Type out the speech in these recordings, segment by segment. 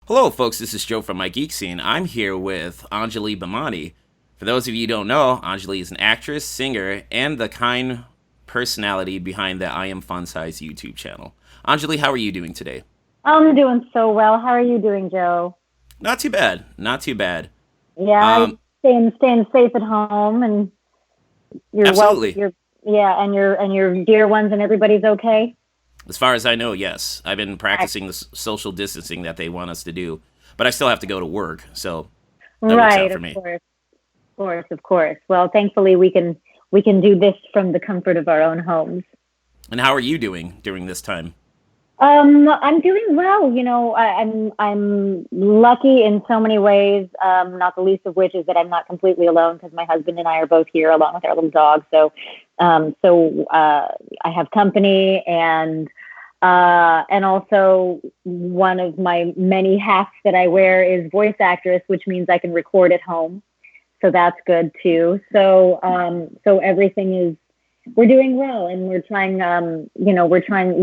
Hello, folks. This is Joe from My Geek Scene. I'm here with Anjali Bhimani. For those of you who don't know, Anjali is an actress, singer, and the kind personality behind the I Am Fun Size YouTube channel. Anjali, how are you doing today? I'm doing so well. How are you doing, Joe? Not too bad. Not too bad. Yeah, Um, staying safe at home, and you're well. Absolutely. You're yeah, and your dear ones, and everybody's okay. As far as I know, yes. I've been practicing the social distancing that they want us to do, but I still have to go to work, so that works out Right, for of me. course, of course, of course. Well, thankfully, we can do this from the comfort of our own homes. And how are you doing during this time? I'm doing well. I'm lucky in so many ways. Not the least of which is that I'm not completely alone because my husband and I are both here along with our little dog. So I have company, and also one of my many hats that I wear is voice actress, which means I can record at home. So that's good too. So everything is we're doing well, and we're trying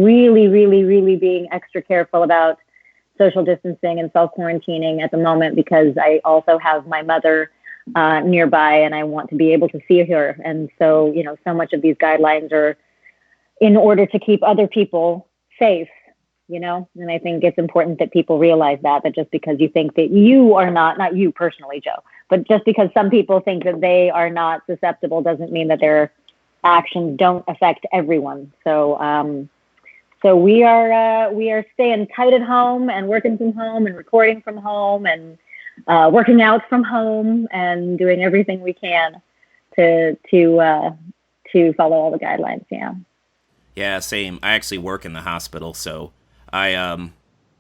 really, really, really being extra careful about social distancing and self quarantining at the moment because I also have my mother nearby, and I want to be able to see her. And so, so much of these guidelines are in order to keep other people safe. And I think it's important that people realize that just because you think that you are not you personally, Joe, but just because some people think that they are not susceptible doesn't mean that their actions don't affect everyone. So we are staying tight at home and working from home and recording from home and working out from home and doing everything we can to follow all the guidelines. Yeah. Yeah, same. I actually work in the hospital, so I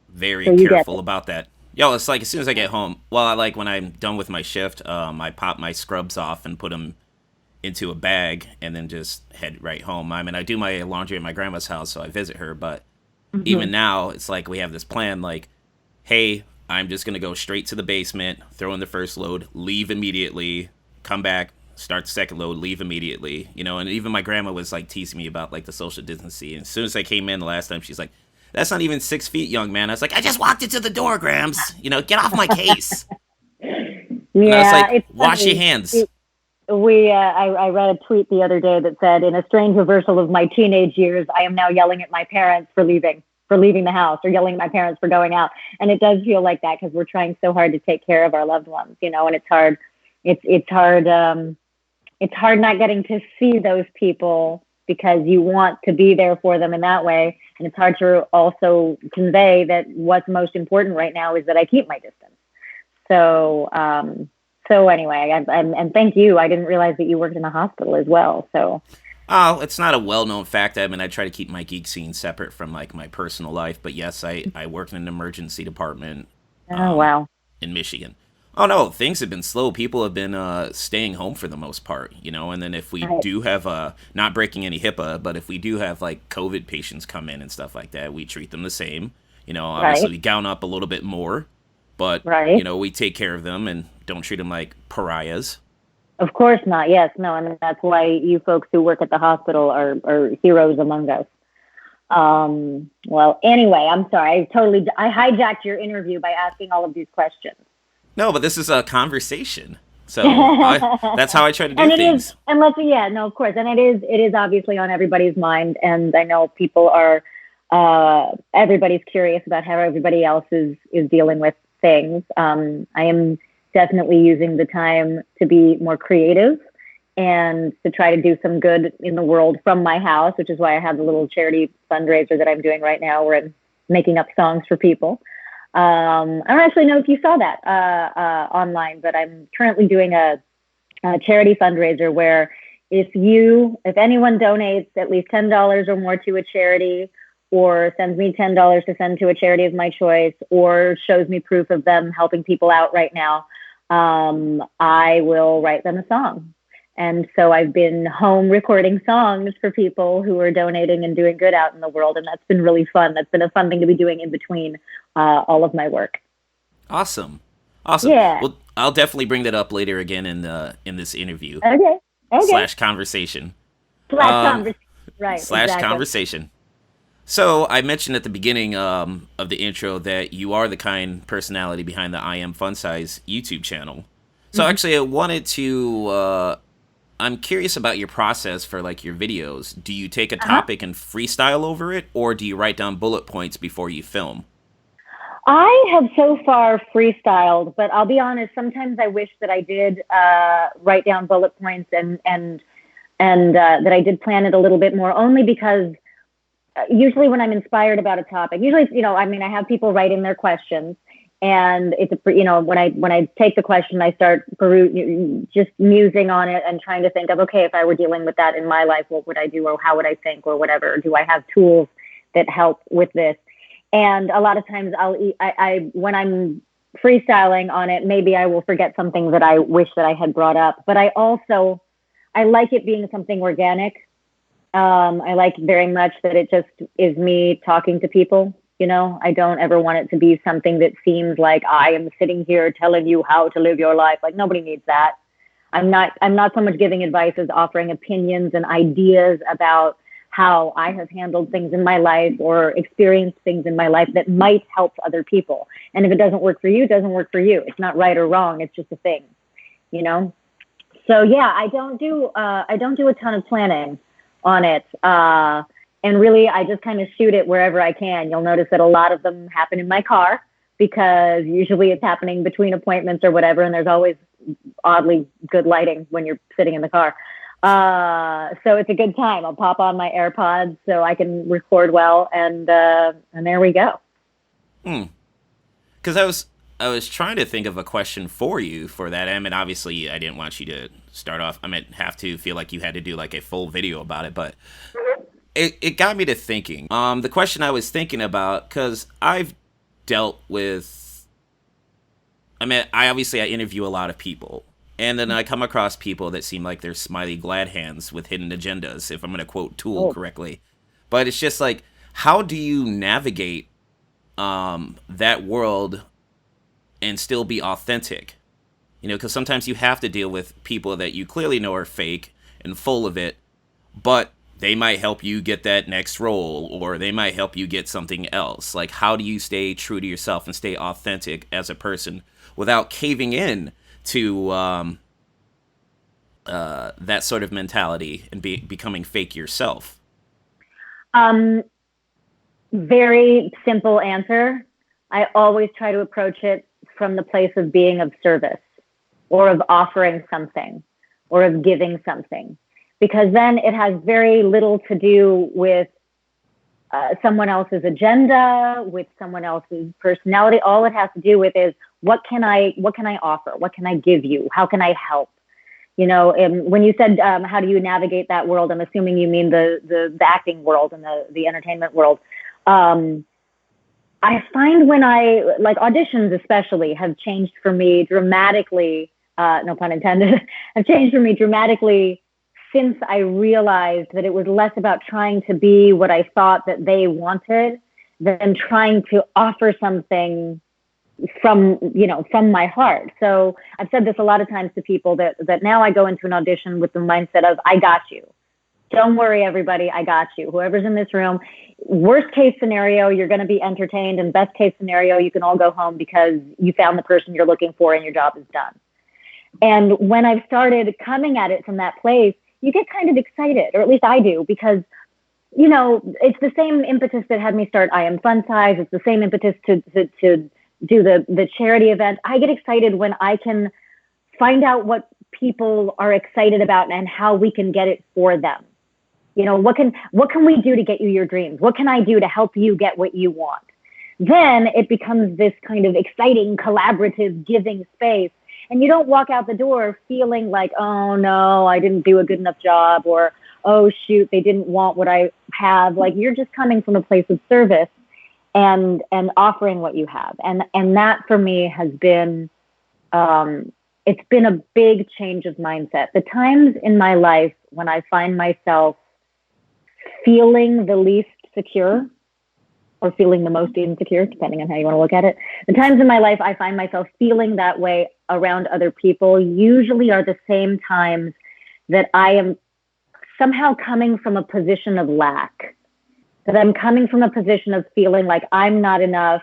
very So you get careful it. about that. Yo, it's like as soon as I get home, well, I like when I'm done with my shift, I pop my scrubs off and put them into a bag and then just head right home. I mean, I do my laundry at my grandma's house, so I visit her, but even Hmm. now, it's like we have this plan like, hey, I'm just going to go straight to the basement, throw in the first load, leave immediately, come back, start the second load, leave immediately. And even my grandma was like teasing me about like the social distancing. And as soon as I came in the last time, she's like, that's not even 6 feet, young man. I was like, I just walked into the door, Grams. Get off my case. And I was Yeah, like, it's wash your funny. hands. I read a tweet the other day that said, in a strange reversal of my teenage years, I am now yelling at my parents for leaving the house, or yelling at my parents for going out. And it does feel like that because we're trying so hard to take care of our loved ones, and it's hard. It's hard. It's hard not getting to see those people because you want to be there for them in that way. And it's hard to also convey that what's most important right now is that I keep my distance. So, so anyway, and thank you. I didn't realize that you worked in a hospital as well. So, Oh, it's not a well-known fact. I mean, I try to keep my geek scene separate from like my personal life. But yes, I work in an emergency department oh um, wow, in Michigan. Oh no, things have been slow. People have been staying home for the most part. And then if we right, do have not breaking any HIPAA, but if we do have like COVID patients come in and stuff like that, we treat them the same. Obviously right, we gown up a little bit more, but right. we take care of them and don't treat them like pariahs. Of course not. Yes, no, and that's why you folks who work at the hospital are heroes among us. Well, anyway, I'm sorry. I hijacked your interview by asking all of these questions. No, but this is a conversation, so that's how I try to do And it is, things. and let's, yeah, no, of course, and it is obviously on everybody's mind, and I know people are, everybody's curious about how everybody else is dealing with things. I am definitely using the time to be more creative and to try to do some good in the world from my house, which is why I have the little charity fundraiser that I'm doing right now, where I'm making up songs for people. I don't actually know if you saw that online, but I'm currently doing a charity fundraiser where if anyone donates at least $10 or more to a charity, or sends me $10 to send to a charity of my choice, or shows me proof of them helping people out right now, I will write them a song. And so I've been home recording songs for people who are donating and doing good out in the world. And that's been really fun. That's been a fun thing to be doing in between all of my work. Awesome, awesome. Yeah. Well, I'll definitely bring that up later again in this interview Okay. Okay. slash conversation. Slash Um, conversation. Right. slash Exactly. conversation. So I mentioned at the beginning of the intro that you are the kind personality behind the I Am Fun Size YouTube channel. So Mhm. actually, I wanted to. I'm curious about your process for like your videos. Do you take a Uh-huh. topic and freestyle over it, or do you write down bullet points before you film? I have so far freestyled, but I'll be honest. Sometimes I wish that I did write down bullet points and that I did plan it a little bit more. Only because usually when I'm inspired about a topic, usually I mean, I have people write in their questions, and when I take the question, I start just musing on it and trying to think of, okay, if I were dealing with that in my life, what would I do, or how would I think, or whatever? Do I have tools that help with this? And a lot of times when I'm freestyling on it, maybe I will forget something that I wish that I had brought up. But I like it being something organic. I like very much that it just is me talking to people. I don't ever want it to be something that seems like I am sitting here telling you how to live your life. Like, nobody needs that. I'm not so much giving advice as offering opinions and ideas about how I have handled things in my life or experienced things in my life that might help other people. And if it doesn't work for you, it doesn't work for you. It's not right or wrong. It's just a thing, you know? So yeah, I don't do a ton of planning on it. And really, I just kind of shoot it wherever I can. You'll notice that a lot of them happen in my car, because usually it's happening between appointments or whatever, and there's always oddly good lighting when you're sitting in the car. So it's a good time. I'll pop on my AirPods so I can record well, and there we go. Hmm. Because I was trying to think of a question for you for that. I mean, obviously, I didn't want you to start off. I mean, have to feel like you had to do like a full video about it, but it got me to thinking. The question I was thinking about, because I've dealt with. I mean, I interview a lot of people, and then I come across people that seem like they're smiley glad hands with hidden agendas, if I'm going to quote Tool Oh. correctly. But it's just like, how do you navigate that world and still be authentic? Because sometimes you have to deal with people that you clearly know are fake and full of it, but they might help you get that next role, or they might help you get something else. Like, how do you stay true to yourself and stay authentic as a person without caving in to that sort of mentality and becoming fake yourself? Um, Very simple answer. I always try to approach it from the place of being of service, or of offering something, or of giving something, because then it has very little to do with someone else's agenda, with someone else's personality. All it has to do with is, what can I offer? What can I give you? How can I help? And when you said, how do you navigate that world, I'm assuming you mean the acting world and the entertainment world. Um, I find when like auditions especially have changed for me dramatically, no pun intended, have changed for me dramatically since I realized that it was less about trying to be what I thought that they wanted than trying to offer something from my heart. So I've said this a lot of times to people, that now I go into an audition with the mindset of, I got you. Don't worry, everybody, I got you. Whoever's in this room, worst case scenario, you're going to be entertained, and best case scenario, you can all go home because you found the person you're looking for and your job is done. And when I've started coming at it from that place, you get kind of excited, or at least I do, because it's the same impetus that had me start I Am Fun Size. It's the same impetus to do the charity event. I get excited when I can find out what people are excited about and how we can get it for them. What can we do to get you your dreams? What can I do to help you get what you want? Then it becomes this kind of exciting, collaborative, giving space. And you don't walk out the door feeling like, oh no, I didn't do a good enough job, or, oh shoot, they didn't want what I have. Like, you're just coming from a place of service and offering what you have. And that for me has been, it's been a big change of mindset. The times in my life when I find myself feeling the least secure, or feeling the most insecure, depending on how you want to look at it. The times in my life I find myself feeling that way around other people usually are the same times that I am somehow coming from a position of lack. that I'm coming from a position of feeling like I'm not enough,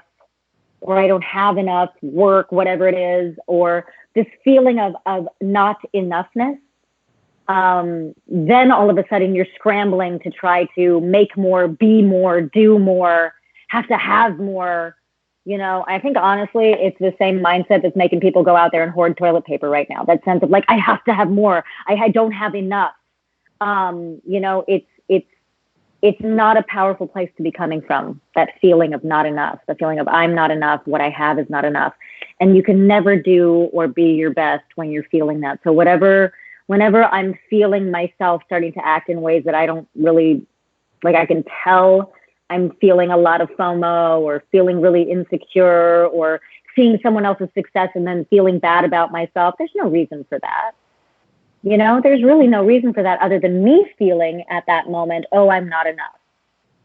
or I don't have enough work, whatever it is, or this feeling of not enoughness, then all of a sudden you're scrambling to try to make more, be more, do more, have more. You know, I think honestly, it's the same mindset that's making people go out there and hoard toilet paper right now. That sense of like, I have to have more. I don't have enough. You know, it's not a powerful place to be coming from, that feeling of not enough, the feeling of I'm not enough, what I have is not enough. And you can never do or be your best when you're feeling that. So whenever I'm feeling myself starting to act in ways that I don't really, like, I can tell I'm feeling a lot of FOMO or feeling really insecure or seeing someone else's success and then feeling bad about myself, there's no reason for that. You know, there's really no reason for that other than me feeling at that moment, oh, I'm not enough,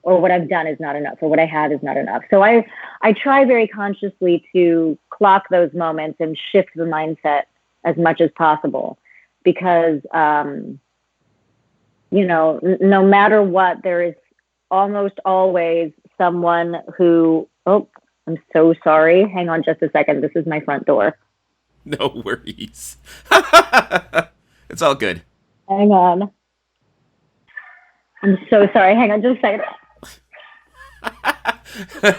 or what I've done is not enough, or what I have is not enough. So I try very consciously to clock those moments and shift the mindset as much as possible because, you know, no matter what, there is almost always someone who, oh, I'm so sorry. Hang on just a second. This is my front door. No worries. It's all good. Hang on. I'm so sorry. Hang on just a second.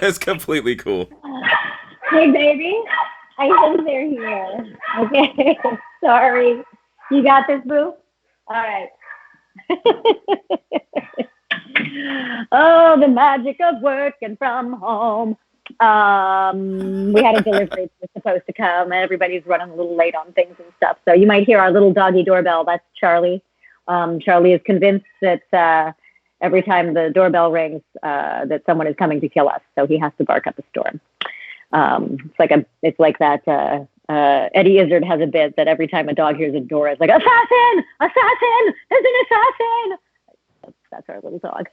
It's completely cool. Hey, baby. I think they're here. Okay. Sorry. You got this, boo? All right. Oh, the magic of working from home. We had a delivery that was supposed to come, and everybody's running a little late on things and stuff. So you might hear our little doggy doorbell. That's Charlie. Charlie is convinced that every time the doorbell rings, that someone is coming to kill us. So he has to bark up a storm. It's like that. Eddie Izzard has a bit that every time a dog hears a door, it's like, assassin, assassin, there's an assassin. That's our little dog.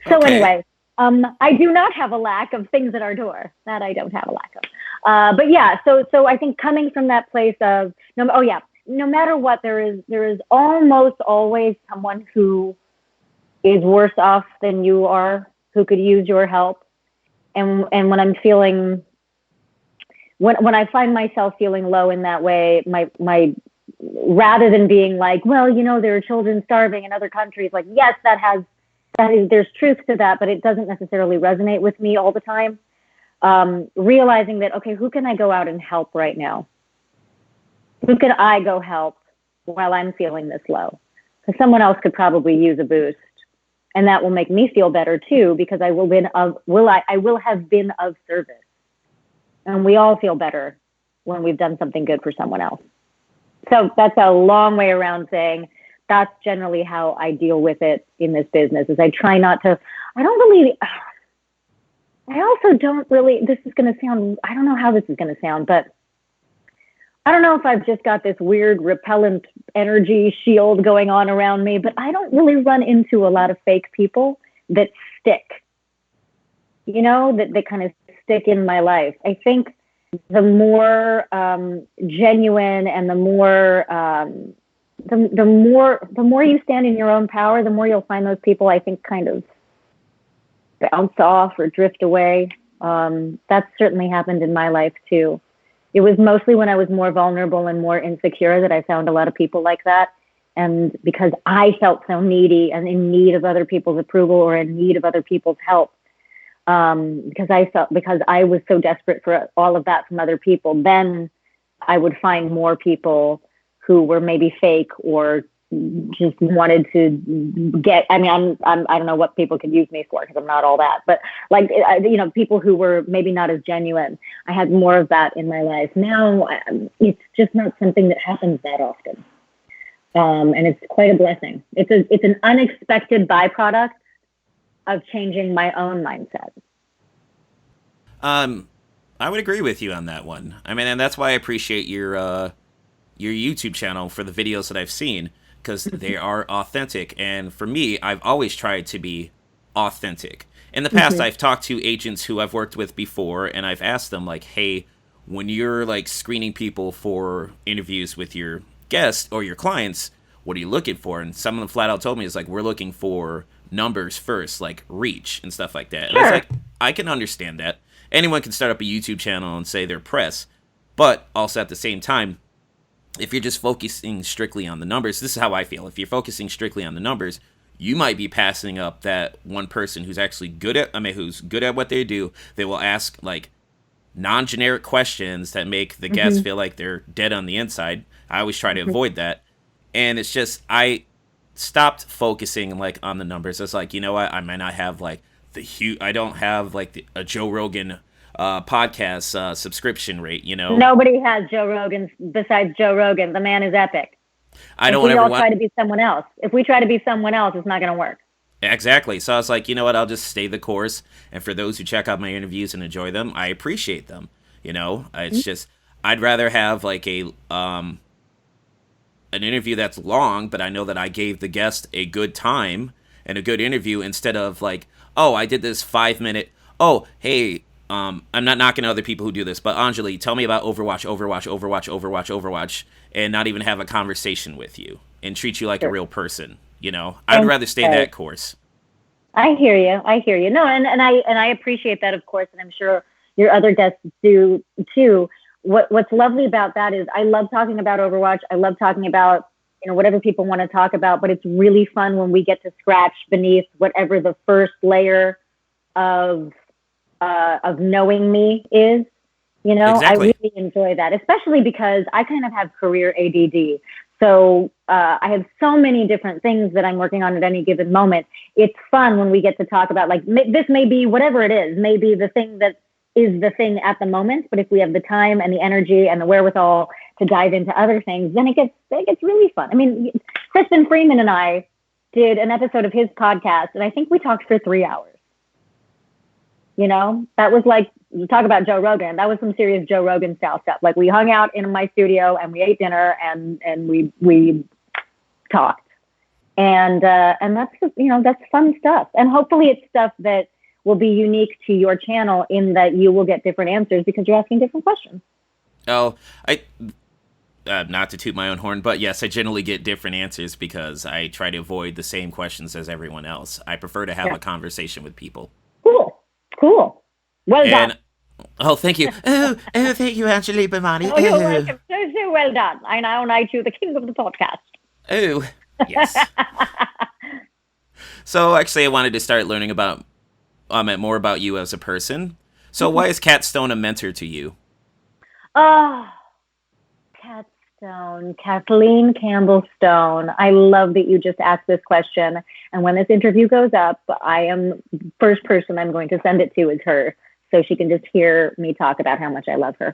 So anyway. I do not have a lack of things at our door. That I don't have a lack of. But yeah, so I think coming from that place of no matter what, there is almost always someone who is worse off than you are, who could use your help. And when I'm feeling, when I find myself feeling low in that way, my rather than being like, well, you know, there are children starving in other countries, like, yes, there's truth to that, but it doesn't necessarily resonate with me all the time. Realizing that, okay, who can I go out and help right now? Who can I go help while I'm feeling this low? Because someone else could probably use a boost, and that will make me feel better too, because I will have been of service, and we all feel better when we've done something good for someone else. So that's a long way around saying, that's generally how I deal with it in this business. Is I try not to, I also don't really, this is going to sound, I don't know how this is going to sound, but I don't know if I've just got this weird repellent energy shield going on around me, but I don't really run into a lot of fake people that stick, you know, that kind of stick in my life. I think the more genuine and the more you stand in your own power, the more you'll find those people, I think, kind of bounce off or drift away. That's certainly happened in my life too. It was mostly when I was more vulnerable and more insecure that I found a lot of people like that. And because I felt so needy and in need of other people's approval or in need of other people's help, because I was so desperate for all of that from other people, then I would find more people who were maybe fake or just wanted to get, I mean, I don't know what people could use me for because I'm not all that, but like, you know, people who were maybe not as genuine. I had more of that in my life. Now it's just not something that happens that often. And it's quite a blessing. It's an unexpected byproduct of changing my own mindset. I would agree with you on that one. I mean, and that's why I appreciate your YouTube channel for the videos that I've seen, because they are authentic. And for me, I've always tried to be authentic. In the past, I've talked to agents who I've worked with before, and I've asked them, like, hey, when you're, like, screening people for interviews with your guests or your clients, what are you looking for? And some of them flat out told me, it's like, we're looking for numbers first, like reach and stuff like that. And Sure. it's like, I can understand that. Anyone can start up a YouTube channel and say they're press, but also at the same time, if you're just focusing strictly on the numbers, this is how I feel. If you're focusing strictly on the numbers, you might be passing up that one person who's actually who's good at what they do. They will ask like non-generic questions that make the guests feel like they're dead on the inside. I always try to avoid that. And it's just, I stopped focusing like on the numbers. It's like, you know what? I might not have like I don't have like a Joe Rogan podcast subscription rate, you know? Nobody has Joe Rogan besides Joe Rogan. The man is epic. I don't ever try to be someone else. If we try to be someone else, it's not going to work. Exactly. So I was like, you know what? I'll just stay the course. And for those who check out my interviews and enjoy them, I appreciate them. You know, it's just, I'd rather have like an interview that's long, but I know that I gave the guest a good time and a good interview, instead of like, oh, I did this 5-minute. Oh, hey, I'm not knocking other people who do this, but Anjali, tell me about Overwatch, and not even have a conversation with you and treat you like a real person. You know, I'd rather stay that course. I hear you. No, and I appreciate that, of course, and I'm sure your other guests do too. What's lovely about that is I love talking about Overwatch. I love talking about, you know, whatever people want to talk about, but it's really fun when we get to scratch beneath whatever the first layer of knowing me is. You know, Exactly. I really enjoy that, especially because I kind of have career ADD. So I have so many different things that I'm working on at any given moment. It's fun when we get to talk about, like, this may be whatever it is, maybe the thing that is the thing at the moment. But if we have the time and the energy and the wherewithal to dive into other things, then it gets really fun. I mean, Kristen Freeman and I did an episode of his podcast, and I think we talked for 3 hours. You know, that was like, you talk about Joe Rogan. That was some serious Joe Rogan style stuff. Like, we hung out in my studio and we ate dinner and we talked. And that's just, you know, that's fun stuff. And hopefully it's stuff that will be unique to your channel, in that you will get different answers because you're asking different questions. Oh, not to toot my own horn, but yes, I generally get different answers because I try to avoid the same questions as everyone else. I prefer to have a conversation with people. Cool. Well done. Oh, thank you. Oh, thank you, Anjali Bhimani. Oh, you're welcome. So well done. I now knight you the king of the podcast. Oh, yes. So actually, I wanted to start learning about more about you as a person. So why is Kat Stone a mentor to you? Oh, Kat Stone, Kathleen Campbell Stone. I love that you just asked this question. And when this interview goes up, first person I'm going to send it to is her, so she can just hear me talk about how much I love her.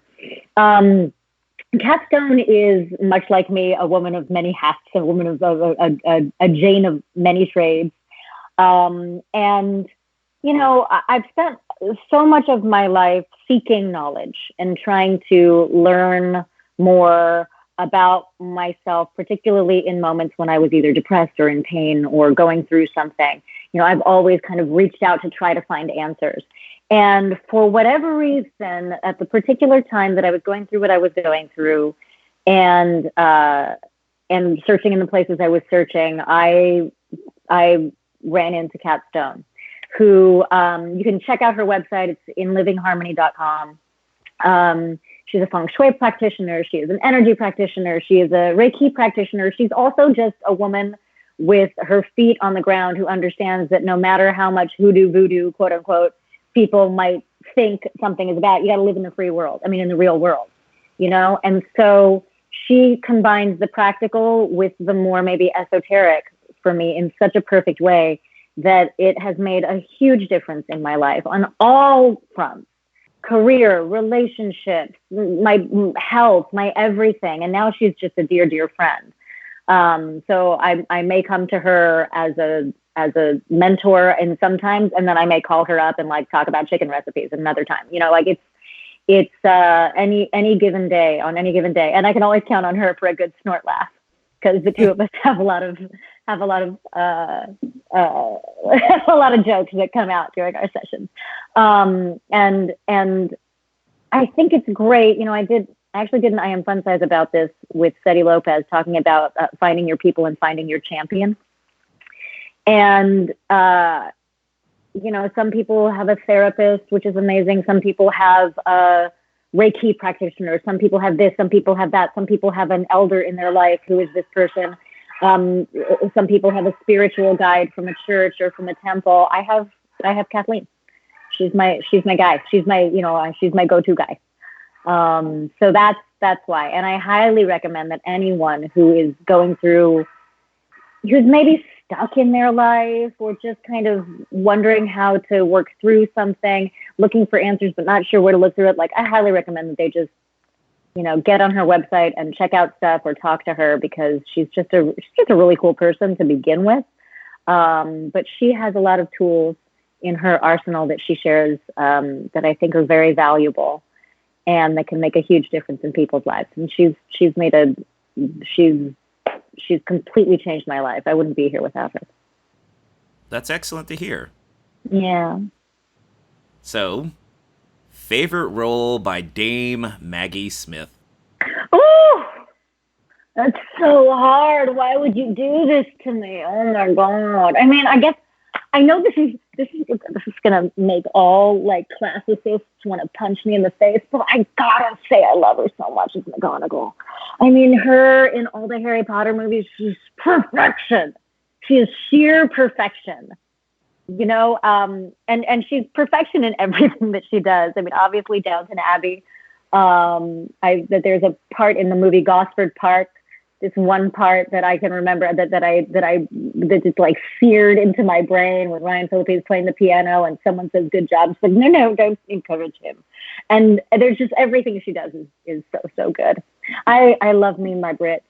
Kat Stone is, much like me, a woman of many hats, a woman of a Jane of many trades. And, you know, I've spent so much of my life seeking knowledge and trying to learn more about myself, particularly in moments when I was either depressed or in pain or going through something. You know, I've always kind of reached out to try to find answers. And for whatever reason, at the particular time that I was going through what I was going through, and searching in the places I was searching, I ran into Kat Stone, who you can check out her website. It's inlivingharmony.com. She's a feng shui practitioner. She is an energy practitioner. She is a Reiki practitioner. She's also just a woman with her feet on the ground who understands that no matter how much hoodoo, voodoo, quote unquote, people might think something is about, you got to live in the free world. I mean, in the real world, you know? And so she combines the practical with the more maybe esoteric for me in such a perfect way that it has made a huge difference in my life on all fronts. Career, relationships, my health, my everything. And now she's just a dear, dear friend. So I may come to her as a mentor, and sometimes, and then I may call her up and like talk about chicken recipes another time. You know, like it's any given day, on any given day. And I can always count on her for a good snort laugh, because the two of us have a lot of jokes that come out during our sessions. And I think it's great. You know, I did I actually did an I Am Fun Size about this with Seti Lopez, talking about finding your people and finding your champion. And, some people have a therapist, which is amazing. Some people have a Reiki practitioner. Some people have this. Some people have that. Some people have an elder in their life who is this person. Some people have a spiritual guide from a church or from a temple. I have Kathleen. She's my guy. She's my go-to guy. So that's why. And I highly recommend that anyone who is going through, who's maybe stuck in their life or just kind of wondering how to work through something, looking for answers but not sure where to look through it, like, I highly recommend that they just, get on her website and check out stuff or talk to her, because she's just a really cool person to begin with. But she has a lot of tools in her arsenal that she shares that I think are very valuable and that can make a huge difference in people's lives. And she's completely changed my life. I wouldn't be here without her. That's excellent to hear. Yeah. So, favorite role by Dame Maggie Smith? Oh, that's so hard. Why would you do this to me? Oh my God. I mean, I guess I know this is gonna make all like classicists want to punch me in the face, but I gotta say I love her so much as McGonagall. I mean, her in all the Harry Potter movies, she's perfection. She is sheer perfection. And she's perfection in everything that she does. I mean, obviously Downton Abbey. That there's a part in the movie Gosford Park. This one part that I can remember that is like seared into my brain when Ryan Phillippe is playing the piano and someone says good job. It's like, no, don't encourage him. And there's just everything she does is so good. I love me my Brit.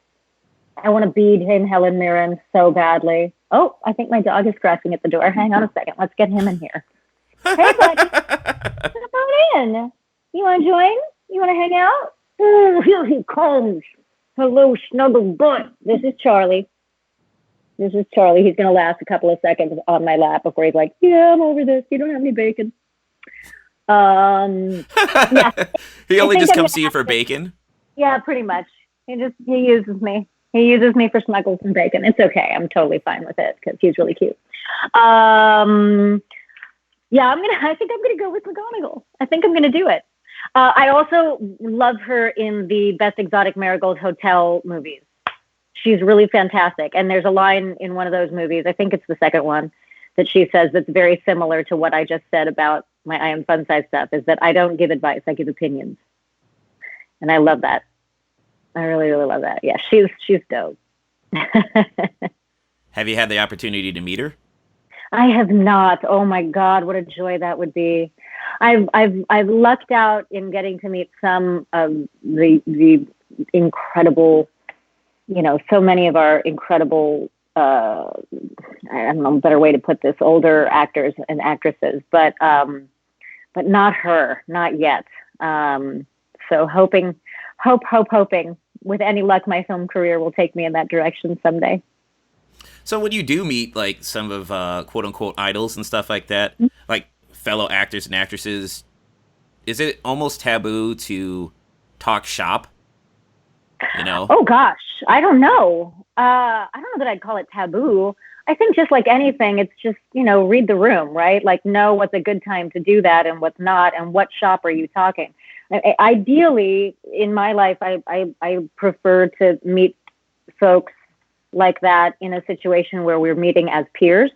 I want to be Dame Helen Mirren so badly. Oh, I think my dog is scratching at the door. Hang on a second. Let's get him in here. Hey, buddy. Come on in. You want to join? You want to hang out? Oh, here he comes. Hello, snuggle butt. This is Charlie. He's going to last a couple of seconds on my lap before he's like, yeah, I'm over this. You don't have any bacon. Yeah. He only just comes to you for bacon? Yeah, pretty much. He uses me. He uses me for smuggles and bacon. It's okay. I'm totally fine with it because he's really cute. Yeah, I think I'm gonna go with McGonagall. I think I'm gonna do it. I also love her in the Best Exotic Marigold Hotel movies. She's really fantastic. And there's a line in one of those movies, I think it's the second one, that she says that's very similar to what I just said about my I Am Fun Size stuff, is that I don't give advice, I give opinions. And I love that. I really, really love that. Yeah, she's dope. Have you had the opportunity to meet her? I have not. Oh my God, what a joy that would be. I've lucked out in getting to meet some of the incredible, so many of our incredible, I don't know a better way to put this, older actors and actresses, but not her, not yet. So hoping with any luck, my film career will take me in that direction someday. So when you do meet like some of quote unquote idols and stuff like that, like fellow actors and actresses, is it almost taboo to talk shop? Oh gosh, I don't know. I don't know that I'd call it taboo. I think just like anything, it's just, read the room, right? Like know what's a good time to do that and what's not, and what shop are you talking. Ideally, in my life, I prefer to meet folks like that in a situation where we're meeting as peers,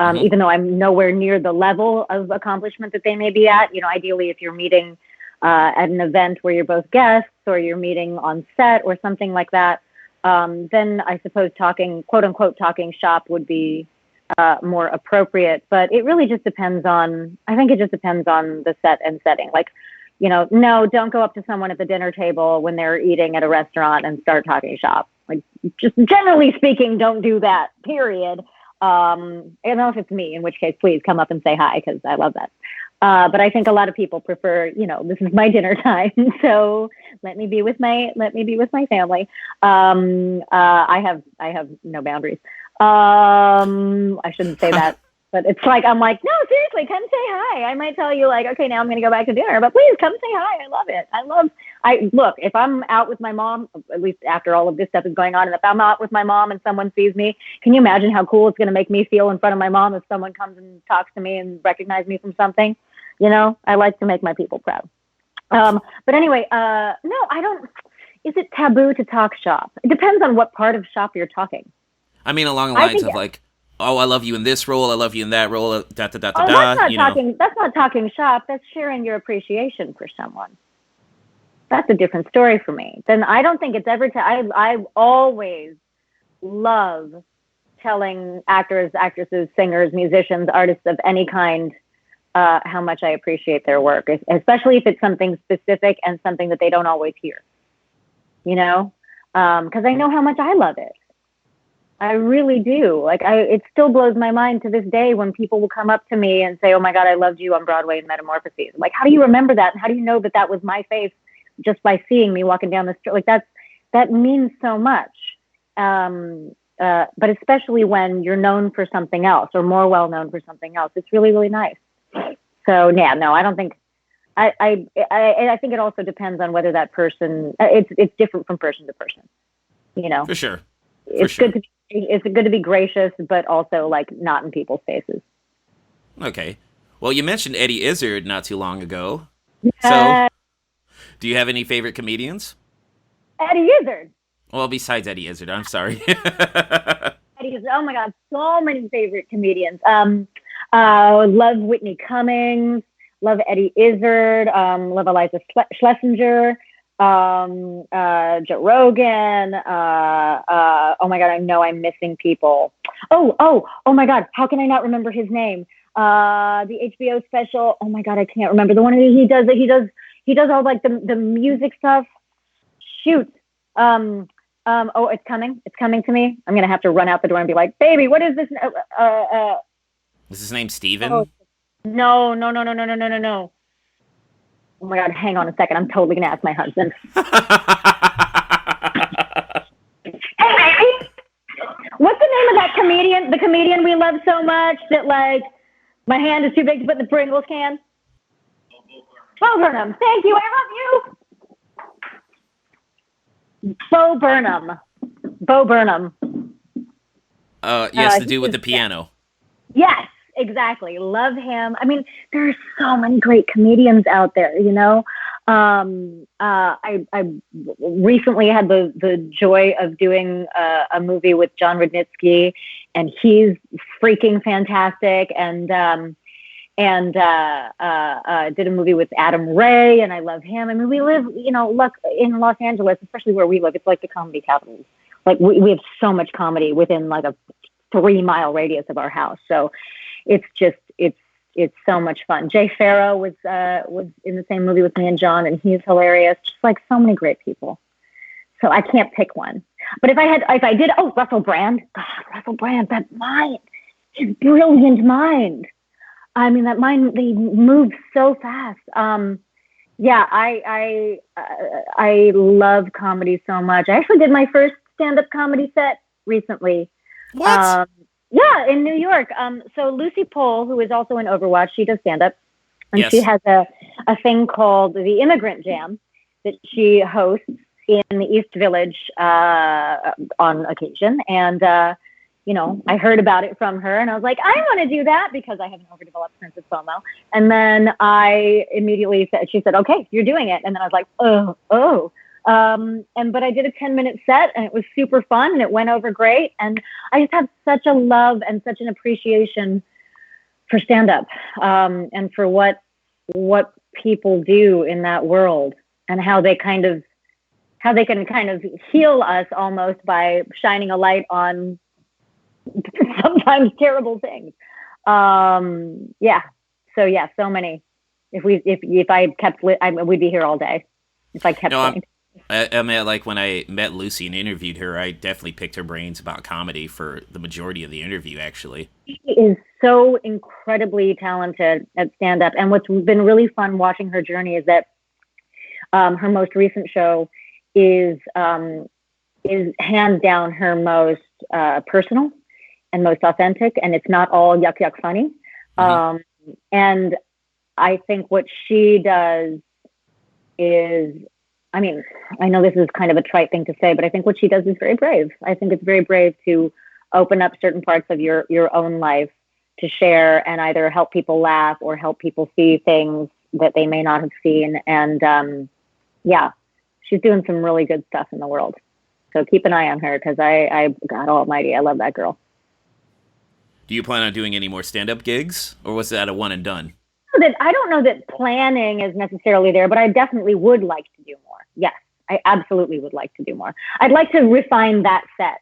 even though I'm nowhere near the level of accomplishment that they may be at. Ideally, if you're meeting at an event where you're both guests or you're meeting on set or something like that, then I suppose talking, quote unquote, talking shop would be more appropriate. But it really just depends on, I think it just depends on the set and setting. Like, no, don't go up to someone at the dinner table when they're eating at a restaurant and start talking shop. Like, just generally speaking, don't do that, period. I don't know if it's me, in which case, please come up and say hi, because I love that. But I think a lot of people prefer, this is my dinner time, so let me be with my family. I have no boundaries. I shouldn't say that. But it's like, I'm like, no, seriously, come say hi. I might tell you like, okay, now I'm going to go back to dinner, but please come say hi. I love it. look, if I'm out with my mom, at least after all of this stuff is going on, and if I'm out with my mom and someone sees me, can you imagine how cool it's going to make me feel in front of my mom if someone comes and talks to me and recognizes me from something? You know, I like to make my people proud. But anyway, no, I don't. Is it taboo to talk shop? It depends on what part of shop you're talking. I mean, along the lines of like, oh, I love you in this role, I love you in that role, da da da da da. That's not talking shop. That's sharing your appreciation for someone. That's a different story for me. Then I don't think it's ever. I always love telling actors, actresses, singers, musicians, artists of any kind how much I appreciate their work, especially if it's something specific and something that they don't always hear. You know, because I know how much I love it. I really do. Like, it still blows my mind to this day when people will come up to me and say, "Oh my God, I loved you on Broadway in Metamorphoses." I'm like, how do you remember that? And how do you know that that was my face just by seeing me walking down the street? Like, that means so much. But especially when you're known for something else or more well known for something else, it's really, really nice. So yeah, no, I don't think. I think it also depends on whether that person. It's different from person to person. You know, for sure. It's good to be gracious, but also like not in people's faces. Okay. Well, you mentioned Eddie Izzard not too long ago. So, do you have any favorite comedians? Eddie Izzard. Well, besides Eddie Izzard, I'm sorry. Eddie Izzard. Oh my God, so many favorite comedians. Love Whitney Cummings. Love Eddie Izzard. Love Eliza Schlesinger. Joe Rogan. Oh my God, I know I'm missing people. Oh my God, how can I not remember his name? The HBO special. Oh my God, I can't remember the one he does. He does all like the music stuff. Shoot. Oh, it's coming. It's coming to me. I'm gonna have to run out the door and be like, "Baby, what is this?" Is his name Steven? Oh, no. Oh my God, hang on a second. I'm totally gonna ask my husband. Hey, baby, what's the name of that comedian? The comedian we love so much that like my hand is too big to put in the Pringles can. Bo Burnham. Thank you. I love you. Bo Burnham. Yes, the dude with the piano. Yes, exactly. Love him. I mean, there are so many great comedians out there, you know. I recently had the joy of doing a movie with John Rudnitsky, and he's freaking fantastic. And did a movie with Adam Ray, and I love him. I mean, we live, you know, look, in Los Angeles, especially where we live, it's like the comedy capital. Like we have so much comedy within like a 3-mile radius of our house. So it's just, it's so much fun. Jay Farrow was in the same movie with me and John, and he's hilarious. Just like so many great people. So I can't pick one. But if I did, Russell Brand, God, Russell Brand, that mind, his brilliant mind. I mean, that mind, they move so fast. Yeah, I love comedy so much. I actually did my first stand-up comedy set recently. What? Yeah, in New York. So Lucy Pohl, who is also in Overwatch, she does stand-up. And yes. She has a thing called the Immigrant Jam that she hosts in the East Village on occasion. And, you know, I heard about it from her, and I was like, I want to do that because I have an overdeveloped sense of FOMO. And then I immediately said, she said, okay, you're doing it. And then I was like, but I did a 10-minute set, and it was super fun, and it went over great. And I just have such a love and such an appreciation for stand-up, and for what people do in that world, and how they can kind of heal us almost by shining a light on sometimes terrible things. Yeah. So yeah, so many. If I kept, we'd be here all day. If I kept. No, I mean, like when I met Lucy and interviewed her, I definitely picked her brains about comedy for the majority of the interview. Actually, she is so incredibly talented at stand-up, and what's been really fun watching her journey is that her most recent show is hands down her most personal and most authentic, and it's not all yuck funny. Mm-hmm. And I think what she does is, I mean, I know this is kind of a trite thing to say, but I think what she does is very brave. I think it's very brave to open up certain parts of your own life to share and either help people laugh or help people see things that they may not have seen. And yeah, she's doing some really good stuff in the world. So keep an eye on her because God almighty, I love that girl. Do you plan on doing any more stand-up gigs, or was that a one and done? I don't know that planning is necessarily there, but I definitely would like to do more. Yes, I absolutely would like to do more. I'd like to refine that set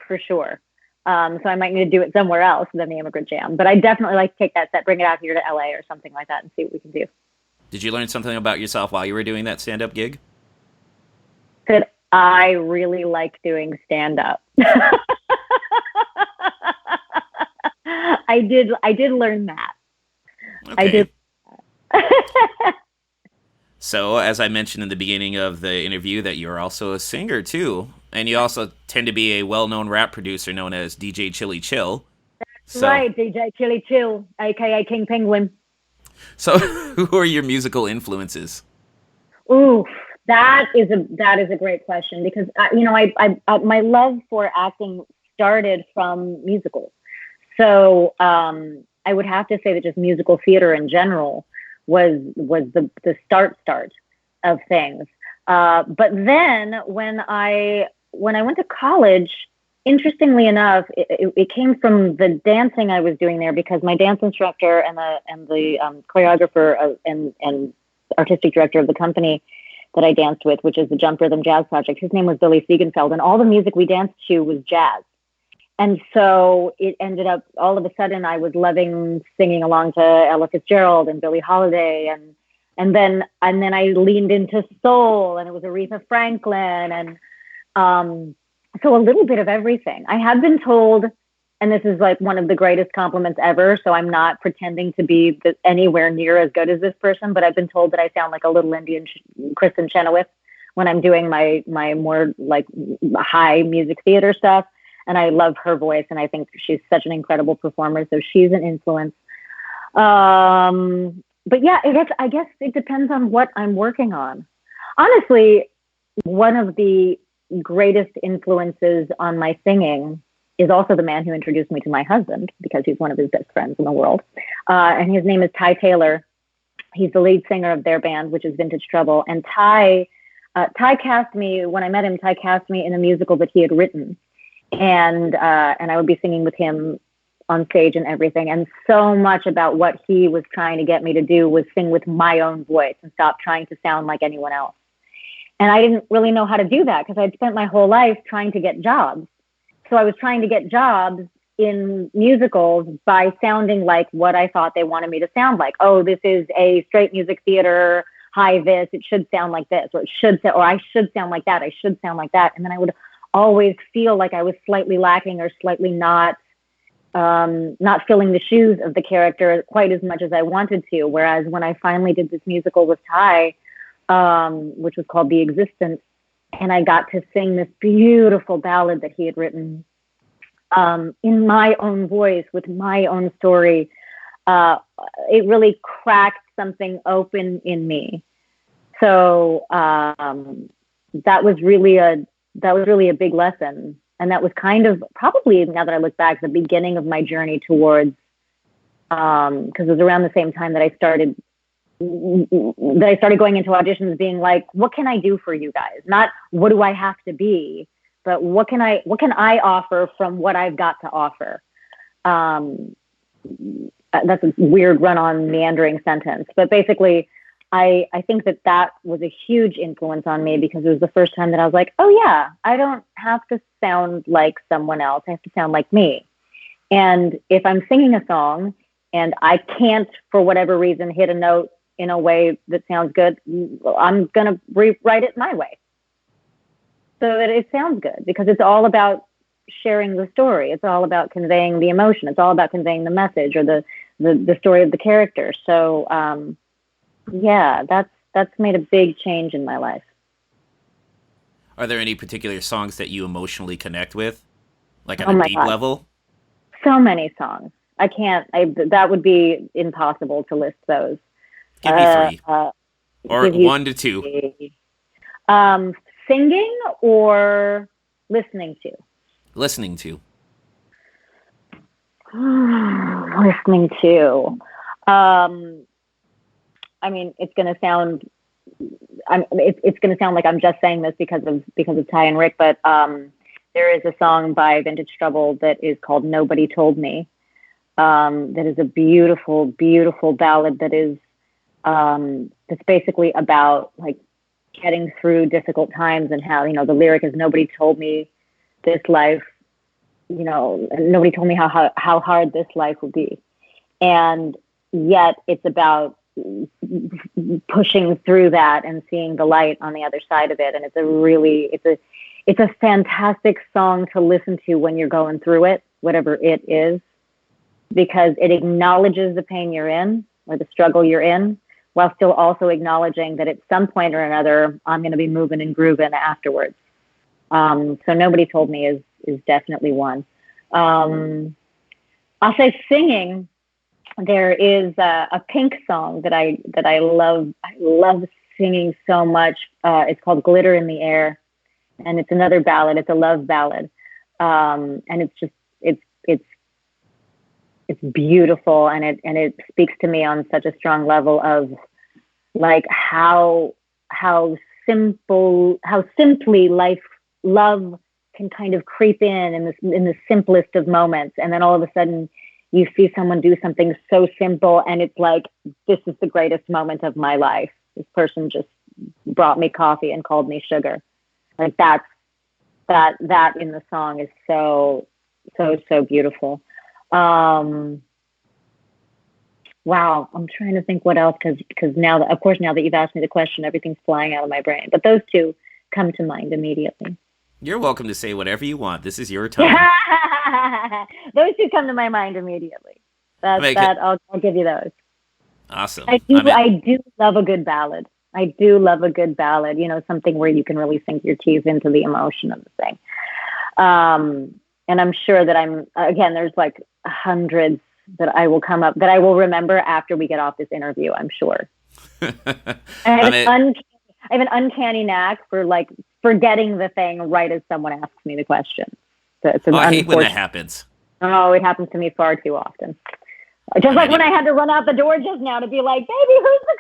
for sure. So I might need to do it somewhere else than the Immigrant Jam, but I definitely like to take that set, bring it out here to LA or something like that and see what we can do. Did you learn something about yourself while you were doing that stand-up gig? That I really like doing stand-up. I did learn that. Okay. I did. So, as I mentioned in the beginning of the interview, that you're also a singer too, and you also tend to be a well-known rap producer known as DJ Chili Chill. So, right, DJ Chili Chill, aka King Penguin. So, who are your musical influences? Ooh, that is a great question because my love for acting started from musicals. So I would have to say that just musical theater in general was the start of things. But then when I went to college, interestingly enough, it came from the dancing I was doing there because my dance instructor and the choreographer and artistic director of the company that I danced with, which is the Jump Rhythm Jazz Project, his name was Billy Siegenfeld, and all the music we danced to was jazz. And so it ended up, all of a sudden, I was loving singing along to Ella Fitzgerald and Billie Holiday, and then I leaned into soul, and it was Aretha Franklin, and so a little bit of everything. I have been told, and this is like one of the greatest compliments ever, so I'm not pretending to be anywhere near as good as this person, but I've been told that I sound like a little Indian Kristen Chenoweth when I'm doing my more like high music theater stuff. And I love her voice, and I think she's such an incredible performer. So she's an influence. But yeah, I guess it depends on what I'm working on. Honestly, one of the greatest influences on my singing is also the man who introduced me to my husband, because he's one of his best friends in the world. And his name is Ty Taylor. He's the lead singer of their band, which is Vintage Trouble. And Ty cast me, when I met him, Ty cast me in a musical that he had written. And I would be singing with him on stage and everything. And so much about what he was trying to get me to do was sing with my own voice and stop trying to sound like anyone else. And I didn't really know how to do that because I'd spent my whole life trying to get jobs. So I was trying to get jobs in musicals by sounding like what I thought they wanted me to sound like. Oh, this is a straight music theater, high this, it should sound like this, or I should sound like that, I should sound like that. And then I would always feel like I was slightly lacking or slightly not filling the shoes of the character quite as much as I wanted to. Whereas when I finally did this musical with Ty, which was called The Existence, and I got to sing this beautiful ballad that he had written in my own voice with my own story, it really cracked something open in me. So that was really a big lesson. And that was kind of probably, now that I look back, the beginning of my journey towards, because it was around the same time that I started going into auditions being like, what can I do for you guys? Not what do I have to be, but what can I offer from what I've got to offer? That's a weird run-on meandering sentence, but basically I think that was a huge influence on me because it was the first time that I was like, oh yeah, I don't have to sound like someone else. I have to sound like me. And if I'm singing a song and I can't, for whatever reason, hit a note in a way that sounds good, I'm going to rewrite it my way so that it sounds good, because it's all about sharing the story. It's all about conveying the emotion. It's all about conveying the message or the story of the character. So, yeah, that's made a big change in my life. Are there any particular songs that you emotionally connect with, like on a deep level? So many songs. That would be impossible to list those. Give me three. Or 1 to 2. Um, Singing or listening to? Listening to. Listening to. I mean, it's going to sound. It's going to sound like I'm just saying this because of Ty and Rick, but there is a song by Vintage Trouble that is called "Nobody Told Me." That is a beautiful, beautiful ballad that is that's basically about like getting through difficult times, and how, the lyric is, nobody told me this life, nobody told me how hard this life would be. And yet it's about pushing through that and seeing the light on the other side of it. And it's a fantastic song to listen to when you're going through it, whatever it is, because it acknowledges the pain you're in or the struggle you're in, while still also acknowledging that at some point or another, I'm going to be moving and grooving afterwards. So Nobody Told Me is definitely one. I'll say singing. There is a Pink song that I love. I love singing so much. It's called "Glitter in the Air," and it's another ballad. It's a love ballad, and it's beautiful, and it speaks to me on such a strong level of like how simply love can kind of creep in the simplest of moments, and then all of a sudden you see someone do something so simple, and it's like, this is the greatest moment of my life. This person just brought me coffee and called me sugar. Like that in the song is so beautiful. Wow, I'm trying to think what else, because now that you've asked me the question, everything's flying out of my brain. But those two come to mind immediately. You're welcome to say whatever you want. This is your time. Those two come to my mind immediately. I'll give you those. Awesome. I do love a good ballad. I do love a good ballad. Something where you can really sink your teeth into the emotion of the thing. And I'm sure that there's like hundreds that I will remember after we get off this interview, I'm sure. I have an uncanny knack for like forgetting the thing right as someone asks me the question. So I hate when that happens. Oh, it happens to me far too often. Just like when I had to run out the door just now to be like, baby, who's the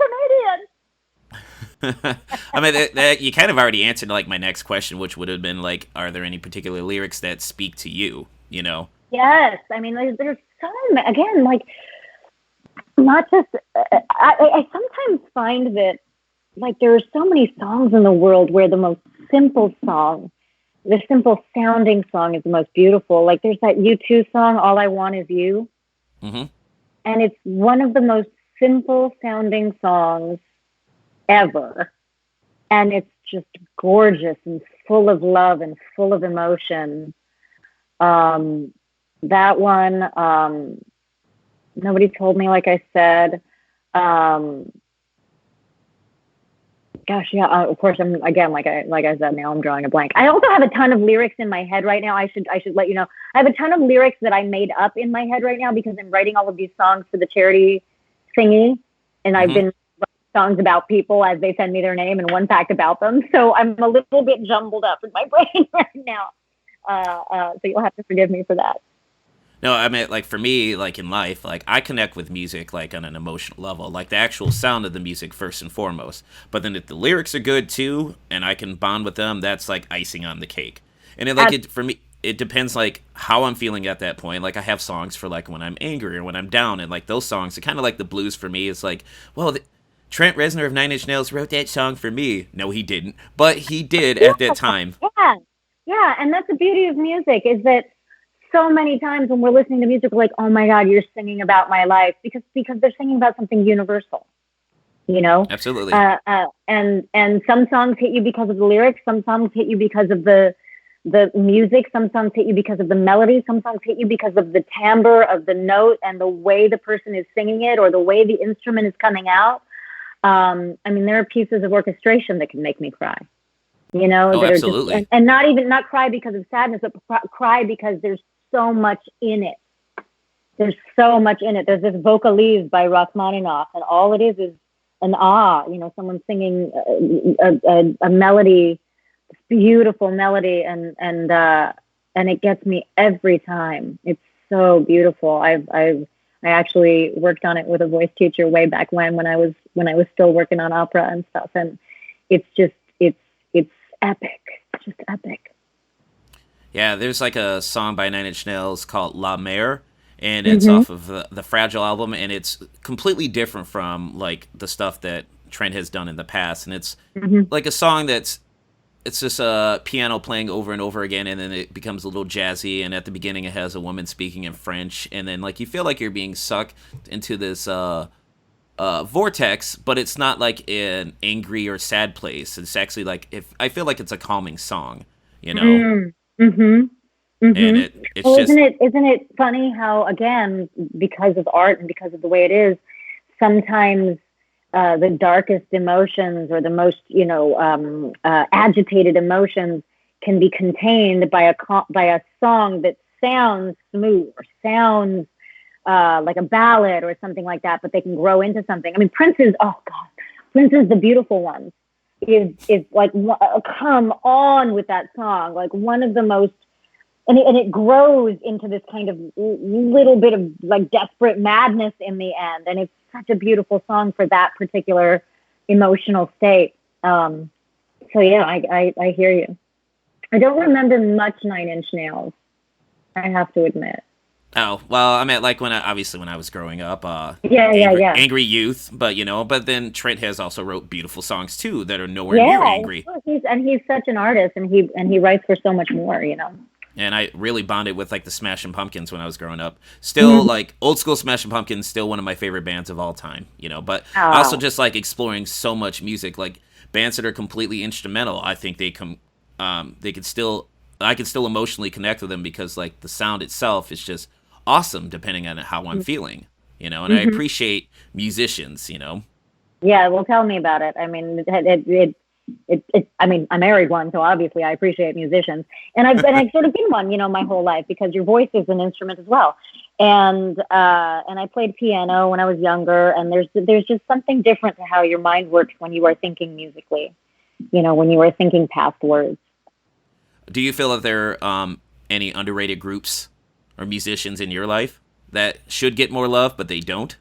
comedian? I mean, you kind of already answered like my next question, which would have been like, are there any particular lyrics that speak to you? Yes, I mean, there's some, again, like, not just. I sometimes find that like there are so many songs in the world where the most simple song, the simple sounding song, is the most beautiful. Like there's that U2 song, "All I Want Is You," mm-hmm. and it's one of the most simple sounding songs ever. And it's just gorgeous and full of love and full of emotion. That one, Nobody Told Me, like I said. Gosh, yeah, of course, I'm, again, like I said, now I'm drawing a blank. I also have a ton of lyrics in my head right now. I should let you know. I have a ton of lyrics that I made up in my head right now because I'm writing all of these songs for the charity thingy. And I've been writing songs about people as they send me their name and one fact about them. So I'm a little bit jumbled up in my brain right now. So you'll have to forgive me for that. No, I mean, like, for me, like, in life, like, I connect with music, like, on an emotional level. Like, the actual sound of the music, first and foremost. But then if the lyrics are good, too, and I can bond with them, that's, like, icing on the cake. And, for me, it depends, like, how I'm feeling at that point. Like, I have songs for, like, when I'm angry or when I'm down. And, like, those songs are kind of like the blues for me. It's like, well, Trent Reznor of Nine Inch Nails wrote that song for me. No, he didn't. But he did at that time. Yeah. Yeah, and that's the beauty of music, is that so many times when we're listening to music, we're like, oh my God, you're singing about my life, because they're singing about something universal, Absolutely. And some songs hit you because of the lyrics, some songs hit you because of the music, some songs hit you because of the melody, some songs hit you because of the timbre of the note and the way the person is singing it or the way the instrument is coming out. I mean, there are pieces of orchestration that can make me cry. Oh, absolutely. Just, and not cry because of sadness, but cry because there's so much in it. There's so much in it. There's this Vocalise by Rachmaninoff, and all it is an awe, someone singing a melody, beautiful melody, and it gets me every time. It's so beautiful. I actually worked on it with a voice teacher way back when I was still working on opera and stuff, and it's just it's epic. It's just epic. Yeah, there's like a song by Nine Inch Nails called La Mer, and it's off of the Fragile album, and it's completely different from like the stuff that Trent has done in the past, and it's like a song it's just a piano playing over and over again, and then it becomes a little jazzy, and at the beginning it has a woman speaking in French, and then like you feel like you're being sucked into this vortex, but it's not like an angry or sad place. It's actually like, if I feel like it's a calming song, Mm-hmm. and Mm-hmm. it's Well, just isn't it funny how, again, because of art and because of the way it is, sometimes the darkest emotions or the most, agitated emotions can be contained by a song that sounds smooth or sounds like a ballad or something like that, but they can grow into something. I mean, Prince's The Beautiful One is like, come on with that song, like one of the most, and it grows into this kind of little bit of like desperate madness in the end, and it's such a beautiful song for that particular emotional state. So yeah, I hear you. I don't remember much Nine Inch Nails, I have to admit. Oh, well, I meant like when I was growing up, Yeah. angry youth, but then Trent has also wrote beautiful songs too that are nowhere near angry. He's such an artist, and he writes for so much more, And I really bonded with like the Smashing Pumpkins when I was growing up. Still, like old school Smashing Pumpkins, still one of my favorite bands of all time. But I also just like exploring so much music, like bands that are completely instrumental. I think I can still emotionally connect with them because like the sound itself is just awesome depending on how I'm feeling. And I appreciate musicians. Yeah, well, tell me about it. I mean, I mean, I married one, so obviously I appreciate musicians, and I've sort of been one, my whole life, because your voice is an instrument as well. And I played piano when I was younger, and there's just something different to how your mind works when you are thinking musically, when you are thinking past words. Do you feel that there are any underrated groups or musicians in your life that should get more love, but they don't?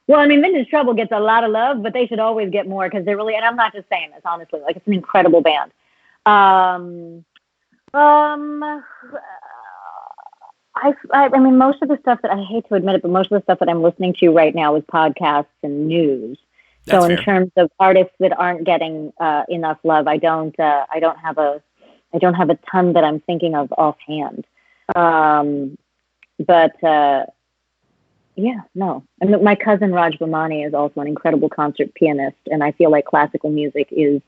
Well, I mean, Vintage Trouble gets a lot of love, but they should always get more, because they're really, and I'm not just saying this, honestly, like, it's an incredible band. I mean, most of the stuff that, I hate to admit it, but most of the stuff that I'm listening to right now is podcasts and news. That's so in fair. terms of artists that aren't getting enough love, I don't have a ton that I'm thinking of offhand. Yeah, no. And my cousin Raj Bhimani is also an incredible concert pianist, and I feel like classical music is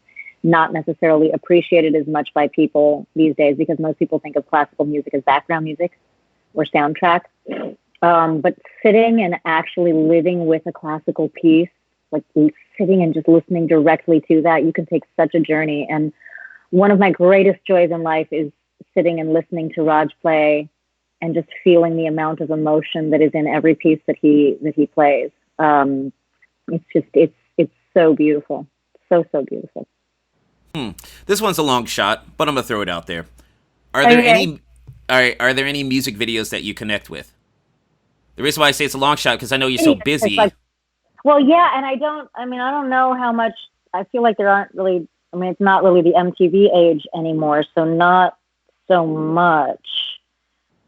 not necessarily appreciated as much by people these days, because most people think of classical music as background music or soundtrack. But sitting and actually living with a classical piece, like sitting and just listening directly to that, you can take such a journey. And one of my greatest joys in life is sitting and listening to Raj play and just feeling the amount of emotion that is in every piece that he plays. It's so beautiful. So beautiful. This one's a long shot, but I'm gonna throw it out there. Are there any music videos that you connect with? The reason why I say it's a long shot, because I know you're so busy. Well, yeah, and I don't know how much, I feel like there aren't really, it's not really the MTV age anymore, so not so much.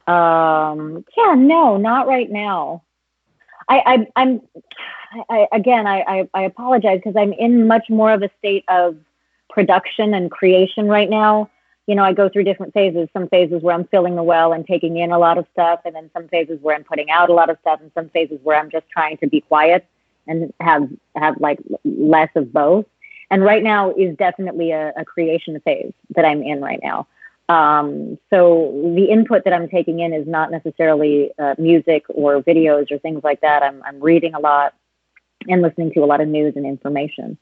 Yeah, no, not right now. I apologize, because I'm in much more of a state of production and creation right now. I go through different phases. Some phases where I'm filling the well and taking in a lot of stuff, and then some phases where I'm putting out a lot of stuff, and some phases where I'm just trying to be quiet and have like less of both. And right now is definitely a creation phase that I'm in right now. So the input that I'm taking in is not necessarily music or videos or things like that. I'm reading a lot and listening to a lot of news and information.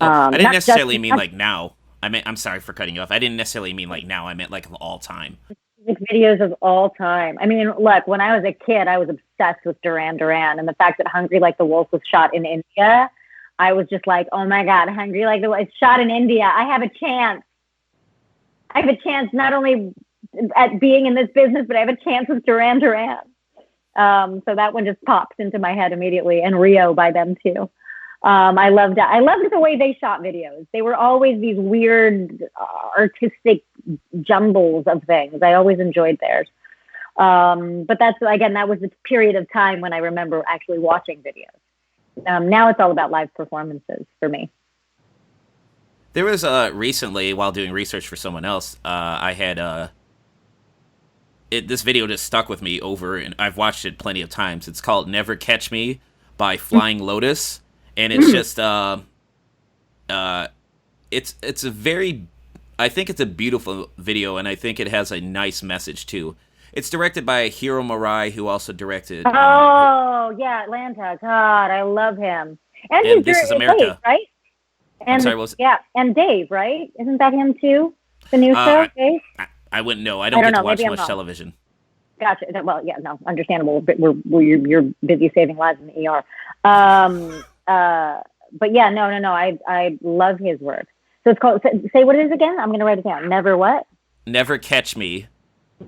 I didn't necessarily mean like now. I'm sorry for cutting you off. I didn't necessarily mean like now. I meant like all time. Music videos of all time. I mean, look, when I was a kid, I was obsessed with Duran Duran, and the fact that Hungry Like the Wolf was shot in India. I was just like, oh my God, Hungry Like the Wolf. It's shot in India. I have a chance. I have a chance not only at being in this business, but I have a chance with Duran Duran. So that one just pops into my head immediately, and Rio by them too. I loved the way they shot videos. They were always these weird artistic jumbles of things. I always enjoyed theirs. But that was the period of time when I remember actually watching videos. Now it's all about live performances for me. There was recently, while doing research for someone else, I had this video just stuck with me over, and I've watched it plenty of times. It's called "Never Catch Me" by Flying Lotus, and it's just it's a very, I think it's a beautiful video, and I think it has a nice message too. It's directed by Hiro Murai, who also directed. Yeah, Atlanta. God, I love him. And This Is America, Dave, right? And I'm sorry, what was it? Yeah, and Dave, right? Isn't that him too? The new show, Dave? I wouldn't know. I don't get to watch much television. Gotcha. Well, yeah, no, understandable. But you're busy saving lives in the ER. But yeah, no. I love his work. So it's called. Say what it is again. I'm going to write it down. Never what? Never Catch Me.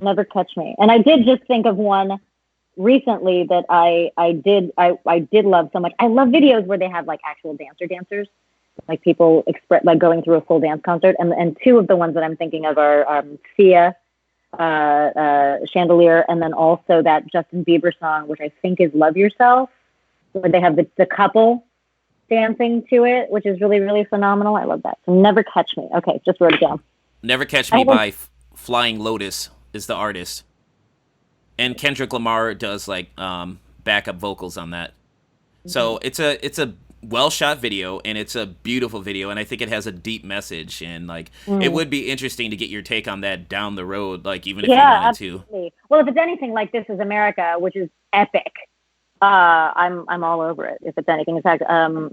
Never Catch Me. And I did just think of one recently that I did love so much. I love videos where they have like actual dancers, like people like going through a full dance concert. And two of the ones that I'm thinking of are Sia, Chandelier, and then also that Justin Bieber song, which I think is Love Yourself, where they have the couple dancing to it, which is really, really phenomenal. I love that. So Never Catch Me. Okay, just wrote it down. Never Catch Me by Flying Lotus is the artist. And Kendrick Lamar does like backup vocals on that. Mm-hmm. So it's a well shot video, and it's a beautiful video, and I think it has a deep message, and like it would be interesting to get your take on that down the road, like even if you wanted absolutely. to. Well, if it's anything like This Is America, which is epic, I'm all over it. If it's anything, in fact,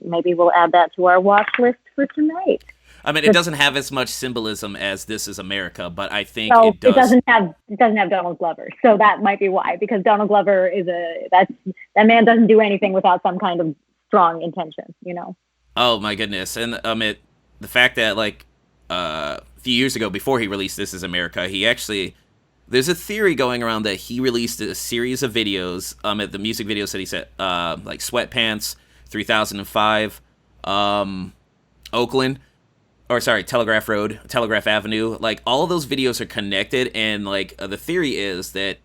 maybe we'll add that to our watch list for tonight. I mean, it doesn't have as much symbolism as This Is America, but I think it does. It doesn't have Donald Glover, so that might be why. Because Donald Glover is that man doesn't do anything without some kind of strong intention, you know. Oh my goodness! And the fact that like a few years ago, before he released This Is America, he actually, there's a theory going around that he released a series of videos. At the music videos that he said, like Sweatpants, 3005, Oakland. Or sorry, Telegraph Road, Telegraph Avenue, like all of those videos are connected, and like the theory is that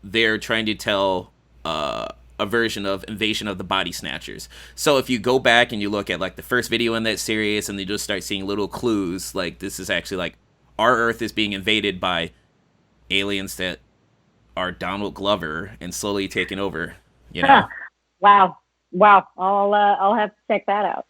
they're trying to tell a version of Invasion of the Body Snatchers. So if you go back and you look at like the first video in that series, and you just start seeing little clues, like this is actually like our Earth is being invaded by aliens that are Donald Glover and slowly taking over. You know? Wow. I'll have to check that out.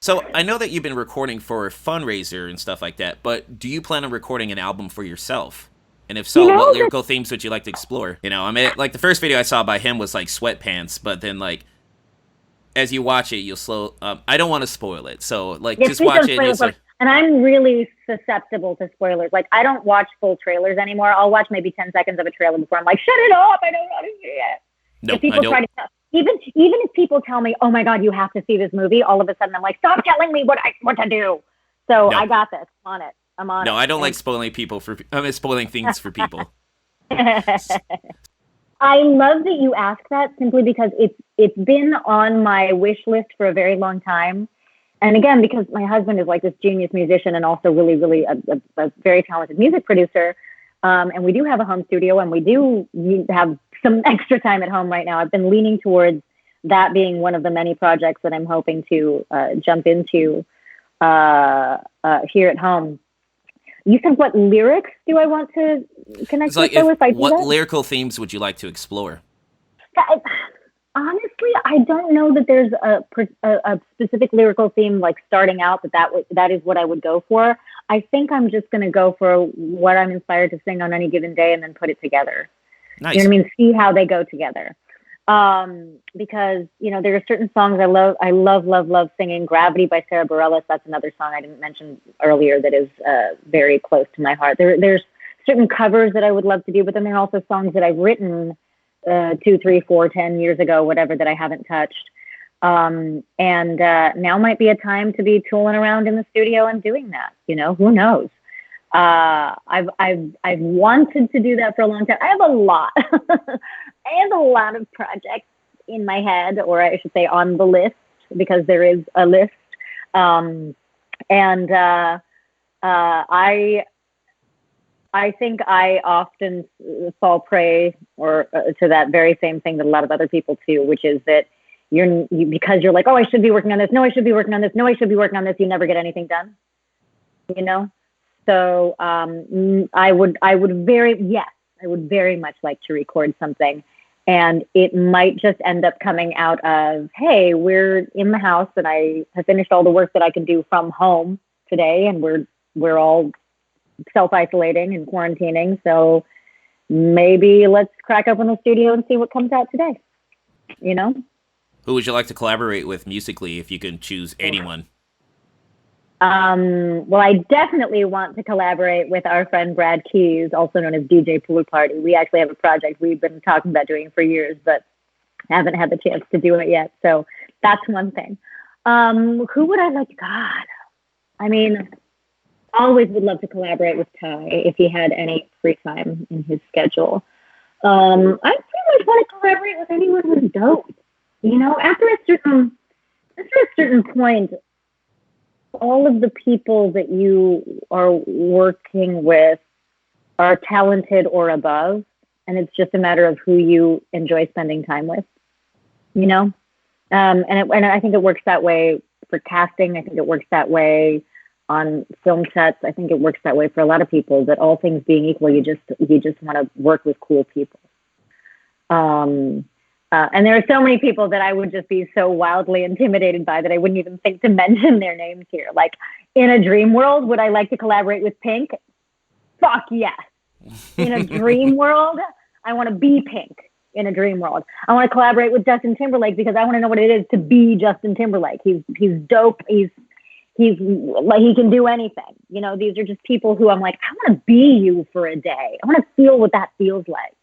So I know that you've been recording for a fundraiser and stuff like that, but do you plan on recording an album for yourself? And if so, what lyrical themes would you like to explore? You know, I mean, like the first video I saw by him was like Sweatpants, but then like as you watch it, you'll slow. I don't want to spoil it, so like just watch it. And I'm really susceptible to spoilers. Like I don't watch full trailers anymore. I'll watch maybe 10 seconds of a trailer before I'm like, shut it up! I don't want to see it. No, I don't. Even if people tell me, "Oh my God, you have to see this movie," all of a sudden I'm like, "Stop telling me what to do." So I got this. I'm on it. No, I don't like spoiling spoiling things for people. I love that you asked that, simply because it's been on my wish list for a very long time. And again, because my husband is like this genius musician and also really, really a very talented music producer. And we do have a home studio, and we do have some extra time at home right now. I've been leaning towards that being one of the many projects that I'm hoping to jump into here at home. You said, what lyrics do I want to connect with? If I do what that? Lyrical themes would you like to explore? Honestly, I don't know that there's a specific lyrical theme, like starting out, that is what I would go for. I think I'm just going to go for what I'm inspired to sing on any given day and then put it together. Nice. You know what I mean? See how they go together. Because, you know, there are certain songs I love singing. Gravity by Sarah Bareilles. That's another song I didn't mention earlier that is very close to my heart. There's certain covers that I would love to do, but then there are also songs that I've written 2, 3, 4, 10 years ago, whatever, that I haven't touched. And now might be a time to be tooling around in the studio and doing that. Who knows? I've wanted to do that for a long time. I have a lot. I have a lot of projects in my head, or I should say on the list, because there is a list. And I think I often fall prey to that very same thing that a lot of other people do, which is that because you're like, oh, I should be working on this. No, I should be working on this. No, I should be working on this. You never get anything done, So I would very much like to record something, and it might just end up coming out of, hey, we're in the house and I have finished all the work that I can do from home today, and we're all self-isolating and quarantining, so maybe let's crack open the studio and see what comes out today. Who would you like to collaborate with musically if you can choose anyone? Well, I definitely want to collaborate with our friend Brad Keys, also known as DJ Pool Party. We actually have a project we've been talking about doing for years, but haven't had the chance to do it yet. So that's one thing. Who would I like? God, I mean, always would love to collaborate with Ty if he had any free time in his schedule. I pretty much want to collaborate with anyone who's dope. After a certain point, all of the people that you are working with are talented or above, and it's just a matter of who you enjoy spending time with. And I think it works that way for casting. I think it works that way on film sets. I think it works that way for a lot of people, that all things being equal, you just want to work with cool people. And there are so many people that I would just be so wildly intimidated by that I wouldn't even think to mention their names here. Like, in a dream world, would I like to collaborate with Pink? Fuck yes. In a dream world, I want to be Pink. In a dream world, I want to collaborate with Justin Timberlake because I want to know what it is to be Justin Timberlake. He's dope. He's like, he can do anything. These are just people who I'm like, I want to be you for a day. I want to feel what that feels like.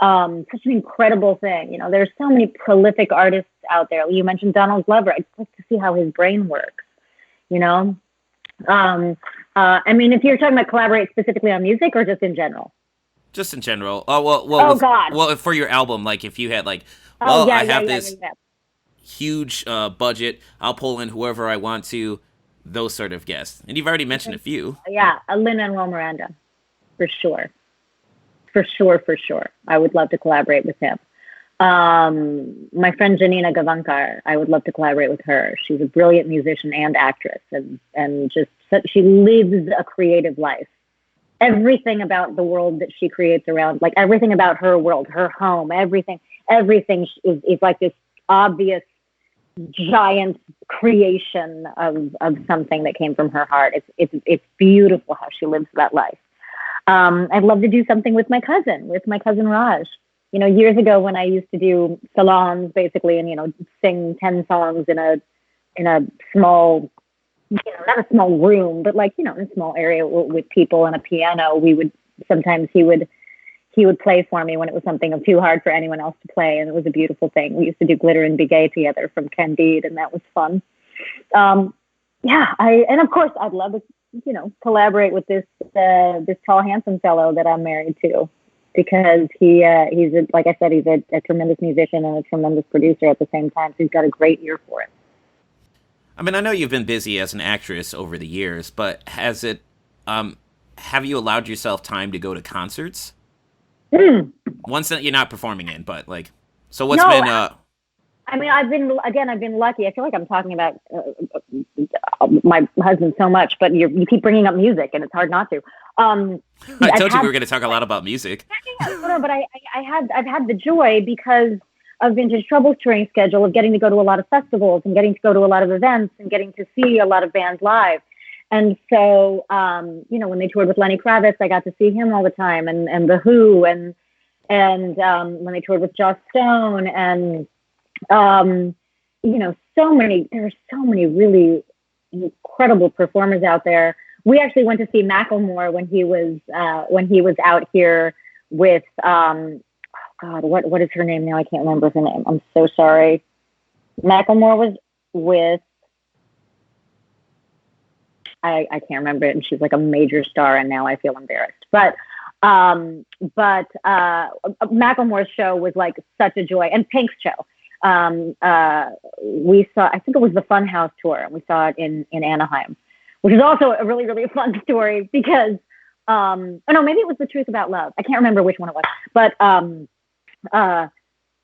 Such an incredible thing. There's so many prolific artists out there. You mentioned Donald Glover. I'd like to see how his brain works. I mean, if you're talking about collaborate specifically on music or just in general? Just in general. Oh, God. Well, for your album, like if you had I have this huge budget, I'll pull in whoever I want to, those sort of guests. And you've already mentioned a few. Yeah, Lin-Manuel Miranda, for sure. For sure. I would love to collaborate with him. My friend Janina Gavankar, I would love to collaborate with her. She's a brilliant musician and actress, and just she lives a creative life. Everything about the world that she creates around, like everything about her world, her home, everything is like this obvious giant creation of something that came from her heart. It's beautiful how she lives that life. I'd love to do something with my cousin Raj. Years ago when I used to do salons, basically, and sing 10 songs in a small, not a small room, but in a small area with people and a piano. He would play for me when it was something too hard for anyone else to play, and it was a beautiful thing. We used to do Glitter and Be Gay together from Candide, and that was fun. And of course I'd love to collaborate with this tall, handsome fellow that I'm married to, because he's like I said, he's a tremendous musician and a tremendous producer at the same time. So he's got a great ear for it. I mean, I know you've been busy as an actress over the years, but have you allowed yourself time to go to concerts? Ones that you're not performing in, but so what's been? I mean, I've been lucky. I feel like I'm talking about my husband so much, but you keep bringing up music, and it's hard not to. I told you we were going to talk a lot about music. No, but I've had the joy, because of Vintage Trouble's touring schedule, of getting to go to a lot of festivals and getting to go to a lot of events and getting to see a lot of bands live. And so, when they toured with Lenny Kravitz, I got to see him all the time, and The Who, and when they toured with Joss Stone, and there are so many really incredible performers out there. We actually went to see Macklemore when he was out here with God, what is her name now? I can't remember her name. I'm so sorry. Macklemore was with, I can't remember it, and she's like a major star, and now I feel embarrassed. But Macklemore's show was like such a joy, and Pink's show. We saw, I think it was the Funhouse tour, and we saw it in Anaheim, which is also a really, really fun story because, oh no, maybe it was The Truth About Love. I can't remember which one it was, but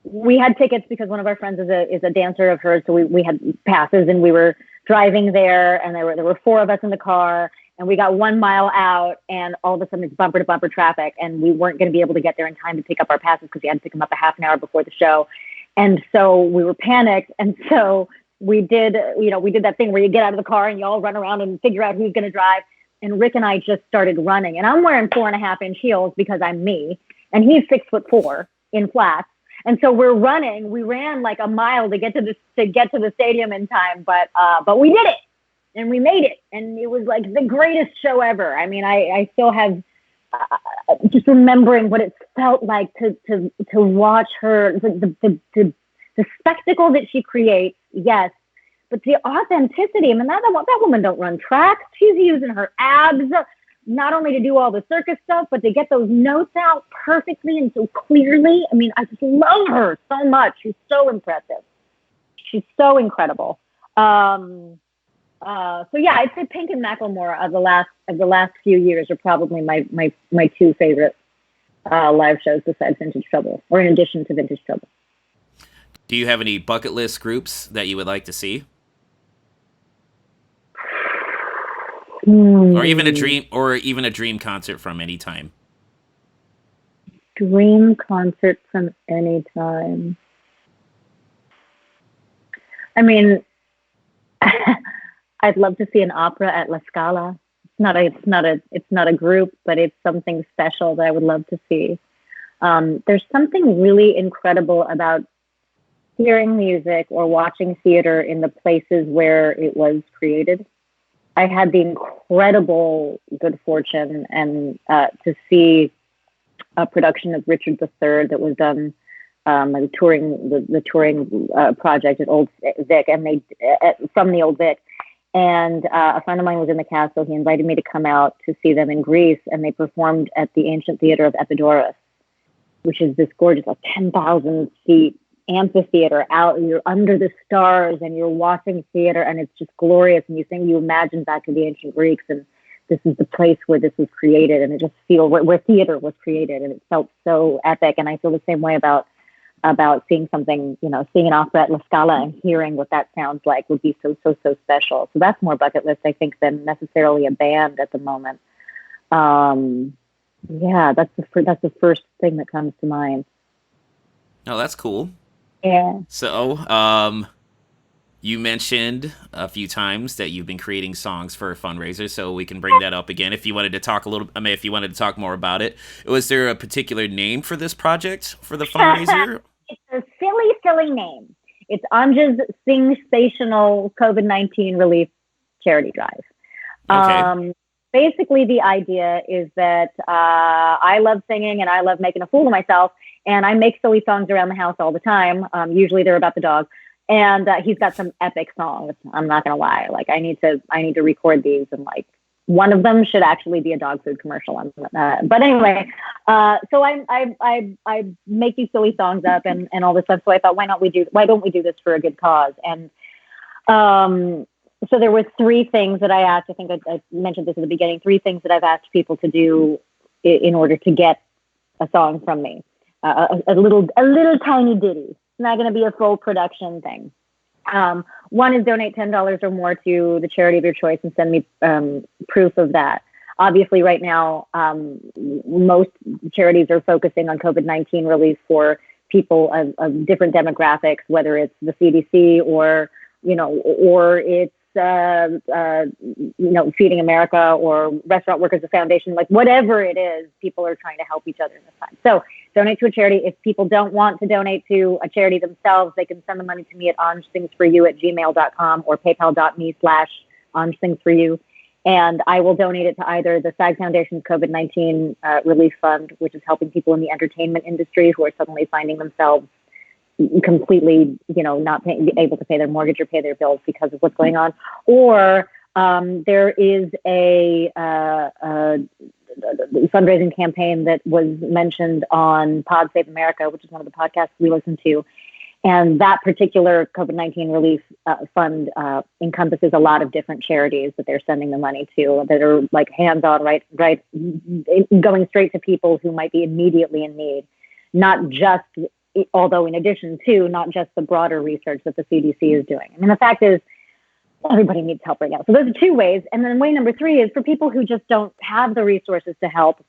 we had tickets because one of our friends is a dancer of hers, so we had passes, and we were driving there, and there were 4 of us in the car, and we got 1 mile out, and all of a sudden it's bumper to bumper traffic, and we weren't going to be able to get there in time to pick up our passes because we had to pick them up a half an hour before the show. And so we were panicked. And so we did that thing where you get out of the car and you all run around and figure out who's going to drive. And Rick and I just started running, and I'm wearing 4.5-inch heels because I'm me, and he's 6'4" in flats. And so we're running. We ran like a mile to get to the stadium in time, but we did it, and we made it, and it was like the greatest show ever. I mean, I still have just remembering what it felt like to watch her, the spectacle that she creates. Yes, but the authenticity. I mean, that woman don't run tracks. She's using her abs not only to do all the circus stuff, but to get those notes out perfectly and so clearly. I mean, I just love her so much. She's so impressive. She's so incredible. So yeah, I'd say Pink and Macklemore of the last few years are probably my 2 favorite live shows besides Vintage Trouble, or in addition to Vintage Trouble. Do you have any bucket list groups that you would like to see? Or even a dream concert from any time? Dream concert from any time. I mean, I'd love to see an opera at La Scala. It's not a group, but it's something special that I would love to see. There's something really incredible about hearing music or watching theater in the places where it was created. I had the incredible good fortune and to see a production of Richard III that was done the touring project at Old Vic, and from the Old Vic. And a friend of mine was in the cast, so he invited me to come out to see them in Greece, and they performed at the Ancient Theater of Epidaurus, which is this gorgeous, like 10,000 seat amphitheater out. You're under the stars, and you're watching theater, and it's just glorious. And you imagine back to the ancient Greeks, and this is the place where this was created, and it just feels where theater was created, and it felt so epic. And I feel the same way about seeing something, seeing an opera at La Scala and hearing what that sounds like would be so special. So that's more bucket list, I think, than necessarily a band at the moment. Yeah, that's the first thing that comes to mind. Oh, that's cool. Yeah. So, you mentioned a few times that you've been creating songs for a fundraiser, so we can bring that up again if you wanted to talk if you wanted to talk more about it. Was there a particular name for this project for the fundraiser? It's a silly name. It's Anja's Singsational COVID-19 Relief Charity Drive. Okay. Basically, the idea is that I love singing and I love making a fool of myself, and I make silly songs around the house all the time. Usually they're about the dog. And he's got some epic songs. I'm not gonna lie. Like I need to record these, and like one of them should actually be a dog food commercial. But anyway, so I make these silly songs up and all this stuff. So I thought, why don't we do this for a good cause? And so there were 3 things that I asked. I think I mentioned this at the beginning. 3 things that I've asked people to do in order to get a song from me. A little tiny ditty. It's not going to be a full production thing. One is donate $10 or more to the charity of your choice and send me proof of that. Obviously, right now, most charities are focusing on COVID-19 relief for people of different demographics, whether it's the CDC or it's Feeding America or Restaurant Workers Foundation, like whatever it is, people are trying to help each other in this time. So donate to a charity. If people don't want to donate to a charity themselves, they can send the money to me at anjsingsforyou@gmail.com or paypal.me/anjsingsforyou. And I will donate it to either the SAG Foundation's COVID-19 Relief Fund, which is helping people in the entertainment industry who are suddenly finding themselves completely, not able to pay their mortgage or pay their bills because of what's going on. Or there is a fundraising campaign that was mentioned on Pod Save America, which is one of the podcasts we listen to. And that particular COVID-19 relief fund encompasses a lot of different charities that they're sending the money to that are like hands-on, right, going straight to people who might be immediately in need, not just, although in addition to, not just the broader research that the CDC is doing. I mean, the fact is, everybody needs help right now. So those are two ways. And then way number three is for people who just don't have the resources to help.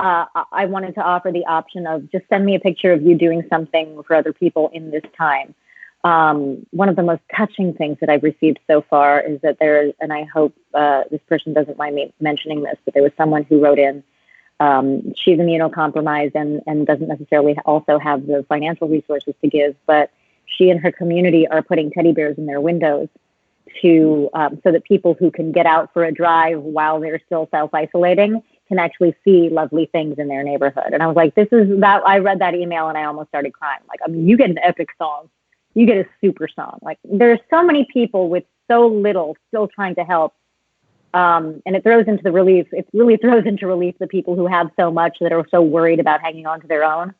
I wanted to offer the option of just send me a picture of you doing something for other people in this time. One of the most touching things that I've received so far is that there is, and I hope this person doesn't mind me mentioning this, but there was someone who wrote in, she's immunocompromised and doesn't necessarily also have the financial resources to give, but she and her community are putting teddy bears in their windows to so that people who can get out for a drive while they're still self-isolating can actually see lovely things in their neighborhood. And I was like, I read that email and I almost started crying. Like, I mean, you get an epic song, you get a super song. Like, there's so many people with so little still trying to help. And it throws into the relief. It really throws into relief the people who have so much that are so worried about hanging on to their own,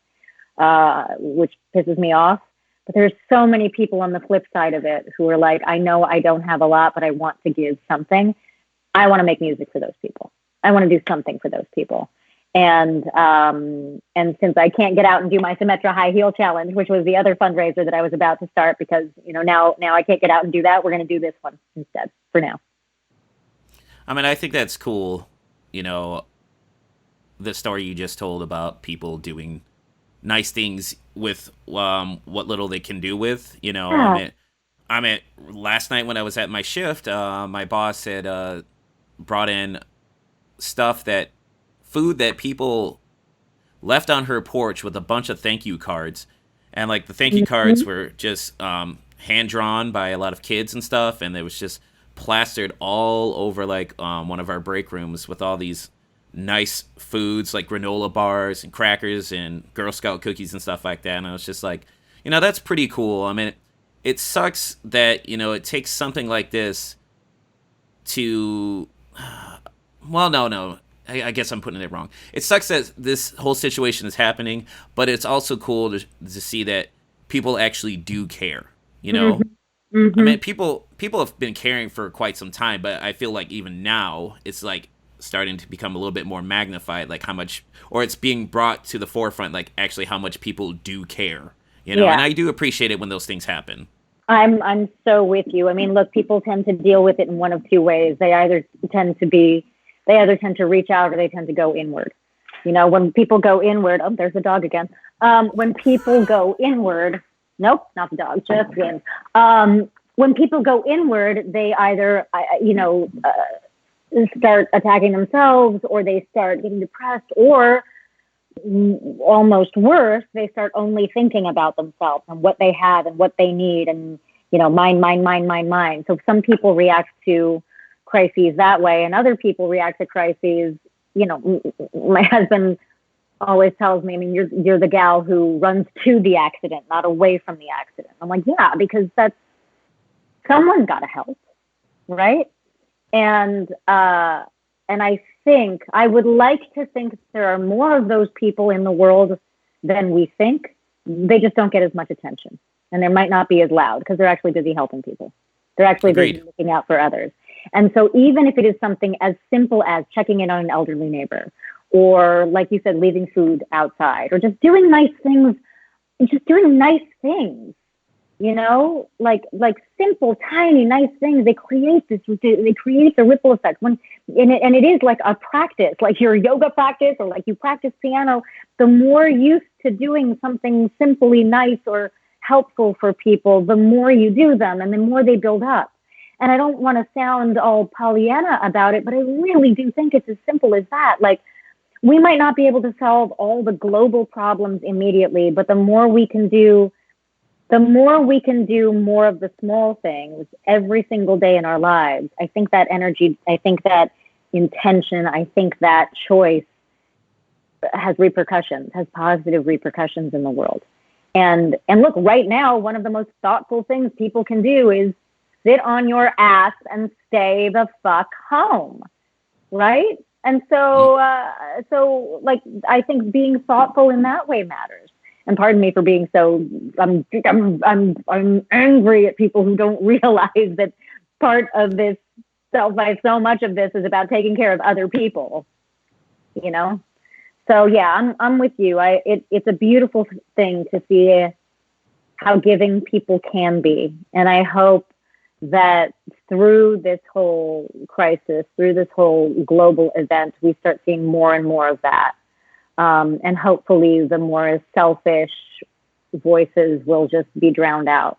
which pisses me off. But there's so many people on the flip side of it who are like, I know I don't have a lot, but I want to give something. I want to make music for those people. I want to do something for those people. And since I can't get out and do my Symmetra high heel challenge, which was the other fundraiser that I was about to start, because, now I can't get out and do that. We're going to do this one instead for now. I mean, I think that's cool. The story you just told about people doing nice things with what little they can do with, Yeah. I mean, last night when I was at my shift, my boss had brought in food that people left on her porch with a bunch of thank you cards. And like the thank you cards were just hand drawn by a lot of kids and stuff. And it was just plastered all over like one of our break rooms with all these nice foods like granola bars and crackers and Girl Scout cookies and stuff like that. And I was just like, that's pretty cool. I mean, it sucks that, it takes something like this to... Well, no. I guess I'm putting it wrong. It sucks that this whole situation is happening, but it's also cool to see that people actually do care, Mm-hmm. I mean, people have been caring for quite some time, but I feel like even now it's like starting to become a little bit more magnified, like how much, or it's being brought to the forefront, like actually how much people do care, Yeah. And I do appreciate it when those things happen. I'm so with you. I mean, look, people tend to deal with it in one of two ways. They either tend to reach out or they tend to go inward. When people go inward, oh, there's the dog again. When people go inward, nope, not the dog, just him. When people go inward, they either, start attacking themselves, or they start getting depressed, or almost worse, they start only thinking about themselves and what they have and what they need, and mine. So some people react to crises that way, and other people react to crises. My husband always tells me, I mean, you're the gal who runs to the accident, not away from the accident. I'm like, yeah, because someone's got to help, right? And I would like to think there are more of those people in the world than we think. They just don't get as much attention, and they might not be as loud because they're actually busy helping people. They're actually busy looking out for others. And so even if it is something as simple as checking in on an elderly neighbor, or like you said, leaving food outside, or just doing nice things, like simple, tiny, nice things, they create the ripple effect. And it is like a practice, like your yoga practice, or like you practice piano. The more used to doing something simply nice or helpful for people, the more you do them and the more they build up. And I don't want to sound all Pollyanna about it, but I really do think it's as simple as that. Like, we might not be able to solve all the global problems immediately, but the more we can do more of the small things every single day in our lives. I think that energy, I think that intention, I think that choice has positive repercussions in the world. And look, right now, one of the most thoughtful things people can do is sit on your ass and stay the fuck home, right? And so like, I think being thoughtful in that way matters. And pardon me for being so, I'm angry at people who don't realize that part of this, so much of this is about taking care of other people, you know? So yeah, I'm with you. It's a beautiful thing to see how giving people can be. And I hope that through this whole crisis, through this whole global event, we start seeing more and more of that. And hopefully the more selfish voices will just be drowned out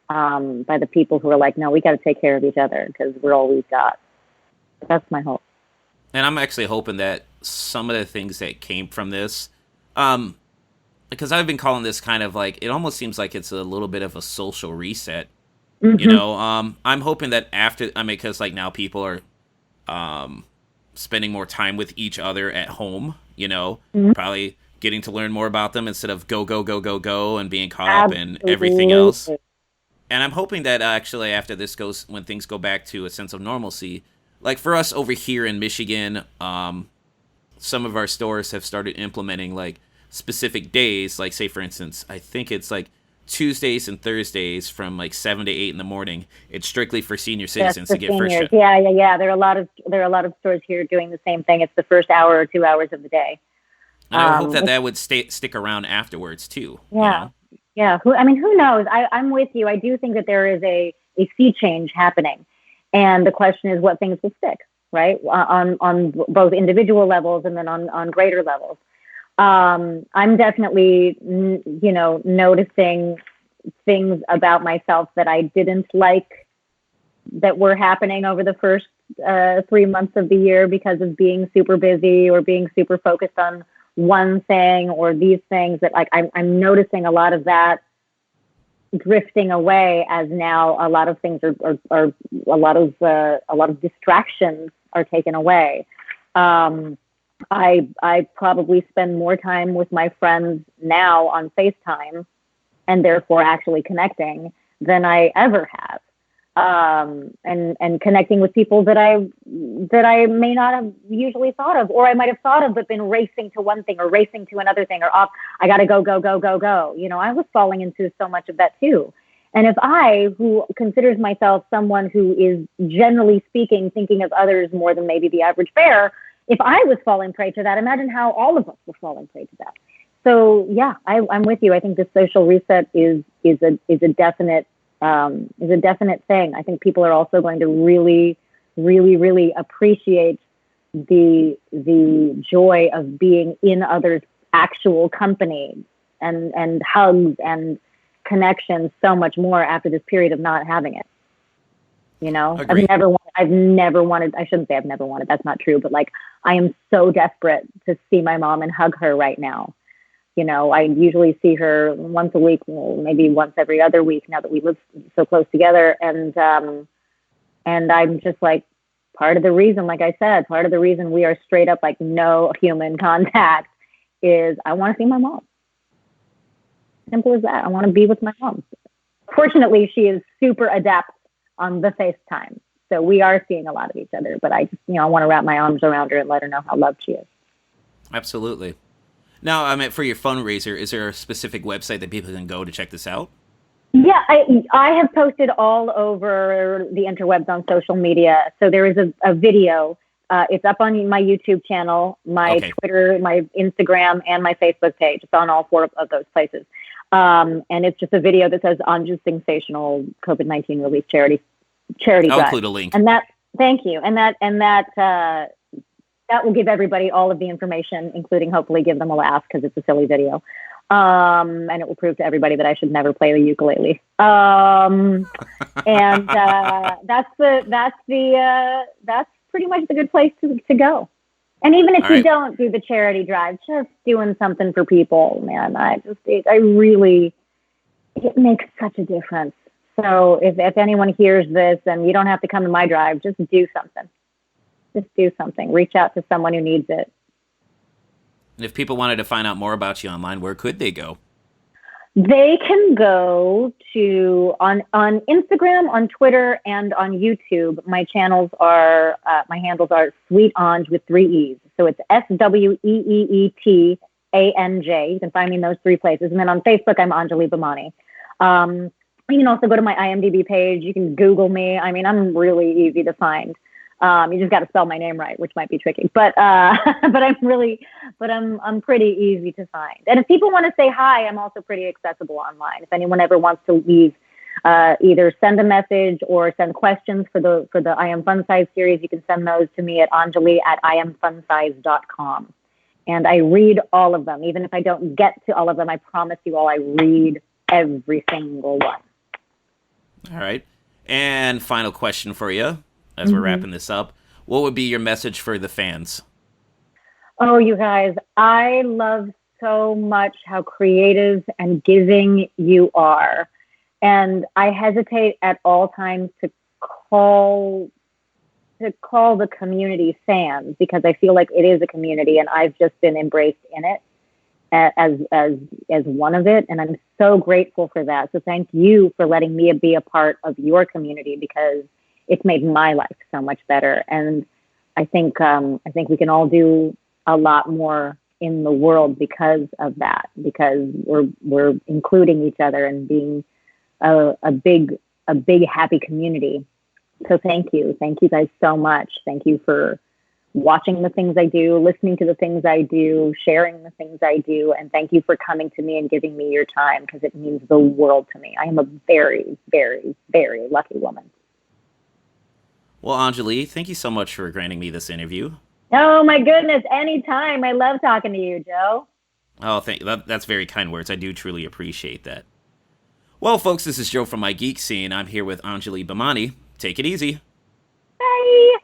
by the people who are like, no, we got to take care of each other because we're all we've got. That's my hope. And I'm actually hoping that some of the things that came from this, because I've been calling this kind of like, it almost seems like it's a little bit of a social reset. Mm-hmm. You know, I'm hoping that after, I mean, because like now people are spending more time with each other at home, you know, mm-hmm. probably getting to learn more about them instead of go, and being caught Absolutely. up in everything else. And I'm hoping that actually after this goes, when things go back to a sense of normalcy, like for us over here in Michigan, some of our stores have started implementing like specific days, like say for instance, I think it's like Tuesdays and Thursdays from like 7 to 8 in the morning. It's strictly for senior citizens to get first shot. Yeah. There are a lot of stores here doing the same thing. It's the first hour or 2 hours of the day. And I hope that would stick around afterwards too. Yeah. You know? Yeah. Who knows? I'm with you. I do think that there is a sea change happening. And the question is what things will stick, right? On both individual levels and then on greater levels. I'm definitely, noticing things about myself that I didn't like that were happening over the first 3 months of the year because of being super busy or being super focused on one thing or these things that like I'm noticing a lot of that drifting away as now a lot of things are a lot of distractions are taken away. I probably spend more time with my friends now on FaceTime and therefore actually connecting than I ever have. And connecting with people that I may not have usually thought of, or I might have thought of, but been racing to one thing or racing to another thing or off. I got to go. You know, I was falling into so much of that too. And if I, who considers myself someone who is generally speaking, thinking of others more than maybe the average bear, if I was falling prey to that, imagine how all of us were falling prey to that. So yeah, I'm with you. I think the social reset is a definite thing. I think people are also going to really, really, really appreciate the joy of being in others' actual company and hugs and connections so much more after this period of not having it. You know, Agreed. I've never wanted, I shouldn't say I've never wanted, that's not true, but like, I am so desperate to see my mom and hug her right now. You know, I usually see her once a week, maybe once every other week now that we live so close together. And I'm just like, part of the reason, like I said, part of the reason we are straight up like no human contact is I want to see my mom. Simple as that. I want to be with my mom. Fortunately, she is super adept on the FaceTime. So we are seeing a lot of each other, but I just, I want to wrap my arms around her and let her know how loved she is. Absolutely. Now, I mean, for your fundraiser, is there a specific website that people can go to check this out? Yeah, I have posted all over the interwebs on social media. So there is a video. It's up on my YouTube channel, my Twitter, my Instagram, and my Facebook page. It's on all 4 of those places. And it's just a video that says Anju's Singsational COVID-19 relief charity I'll drive. include a link. And that, thank you. And that will give everybody all of the information, including hopefully give them a laugh because it's a silly video. And it will prove to everybody that I should never play the ukulele. And that's pretty much the good place to go. And even if you don't do the charity drive, just doing something for people, man, it makes such a difference. So if anyone hears this and you don't have to come to my drive, just do something. Just do something. Reach out to someone who needs it. And if people wanted to find out more about you online, where could they go? They can go to on Instagram, on Twitter, and on YouTube. My channels are my handles are Sweet Anj with 3 E's. So it's SWEEETANJ. You can find me in those 3 places. And then on Facebook, I'm Anjali Bhimani. You can also go to my IMDb page. You can Google me. I mean, I'm really easy to find. You just got to spell my name right, which might be tricky. But I'm pretty easy to find. And if people want to say hi, I'm also pretty accessible online. If anyone ever wants to leave, either send a message or send questions for the I Am Fun Size series, you can send those to me at Anjali@IamFunsize.com. And I read all of them. Even if I don't get to all of them, I promise you all I read every single one. All right. And final question for you as we're wrapping this up. What would be your message for the fans? Oh, you guys, I love so much how creative and giving you are. And I hesitate at all times to call the community fans, because I feel like it is a community and I've just been embraced in it as one of it. And I'm so grateful for that. So thank you for letting me be a part of your community, because it's made my life so much better. And I think we can all do a lot more in the world because of that, because we're including each other and being a big happy community. So thank you guys so much. Thank you for watching the things I do, listening to the things I do, sharing the things I do, and thank you for coming to me and giving me your time, because it means the world to me. I am a very, very, very lucky woman. Well, Anjali, thank you so much for granting me this interview. Oh my goodness, anytime. I love talking to you, Joe. Oh, that's very kind words. I do truly appreciate that. Well, folks, this is Joe from My Geek Scene. I'm here with Anjali Bhimani. Take it easy. Bye.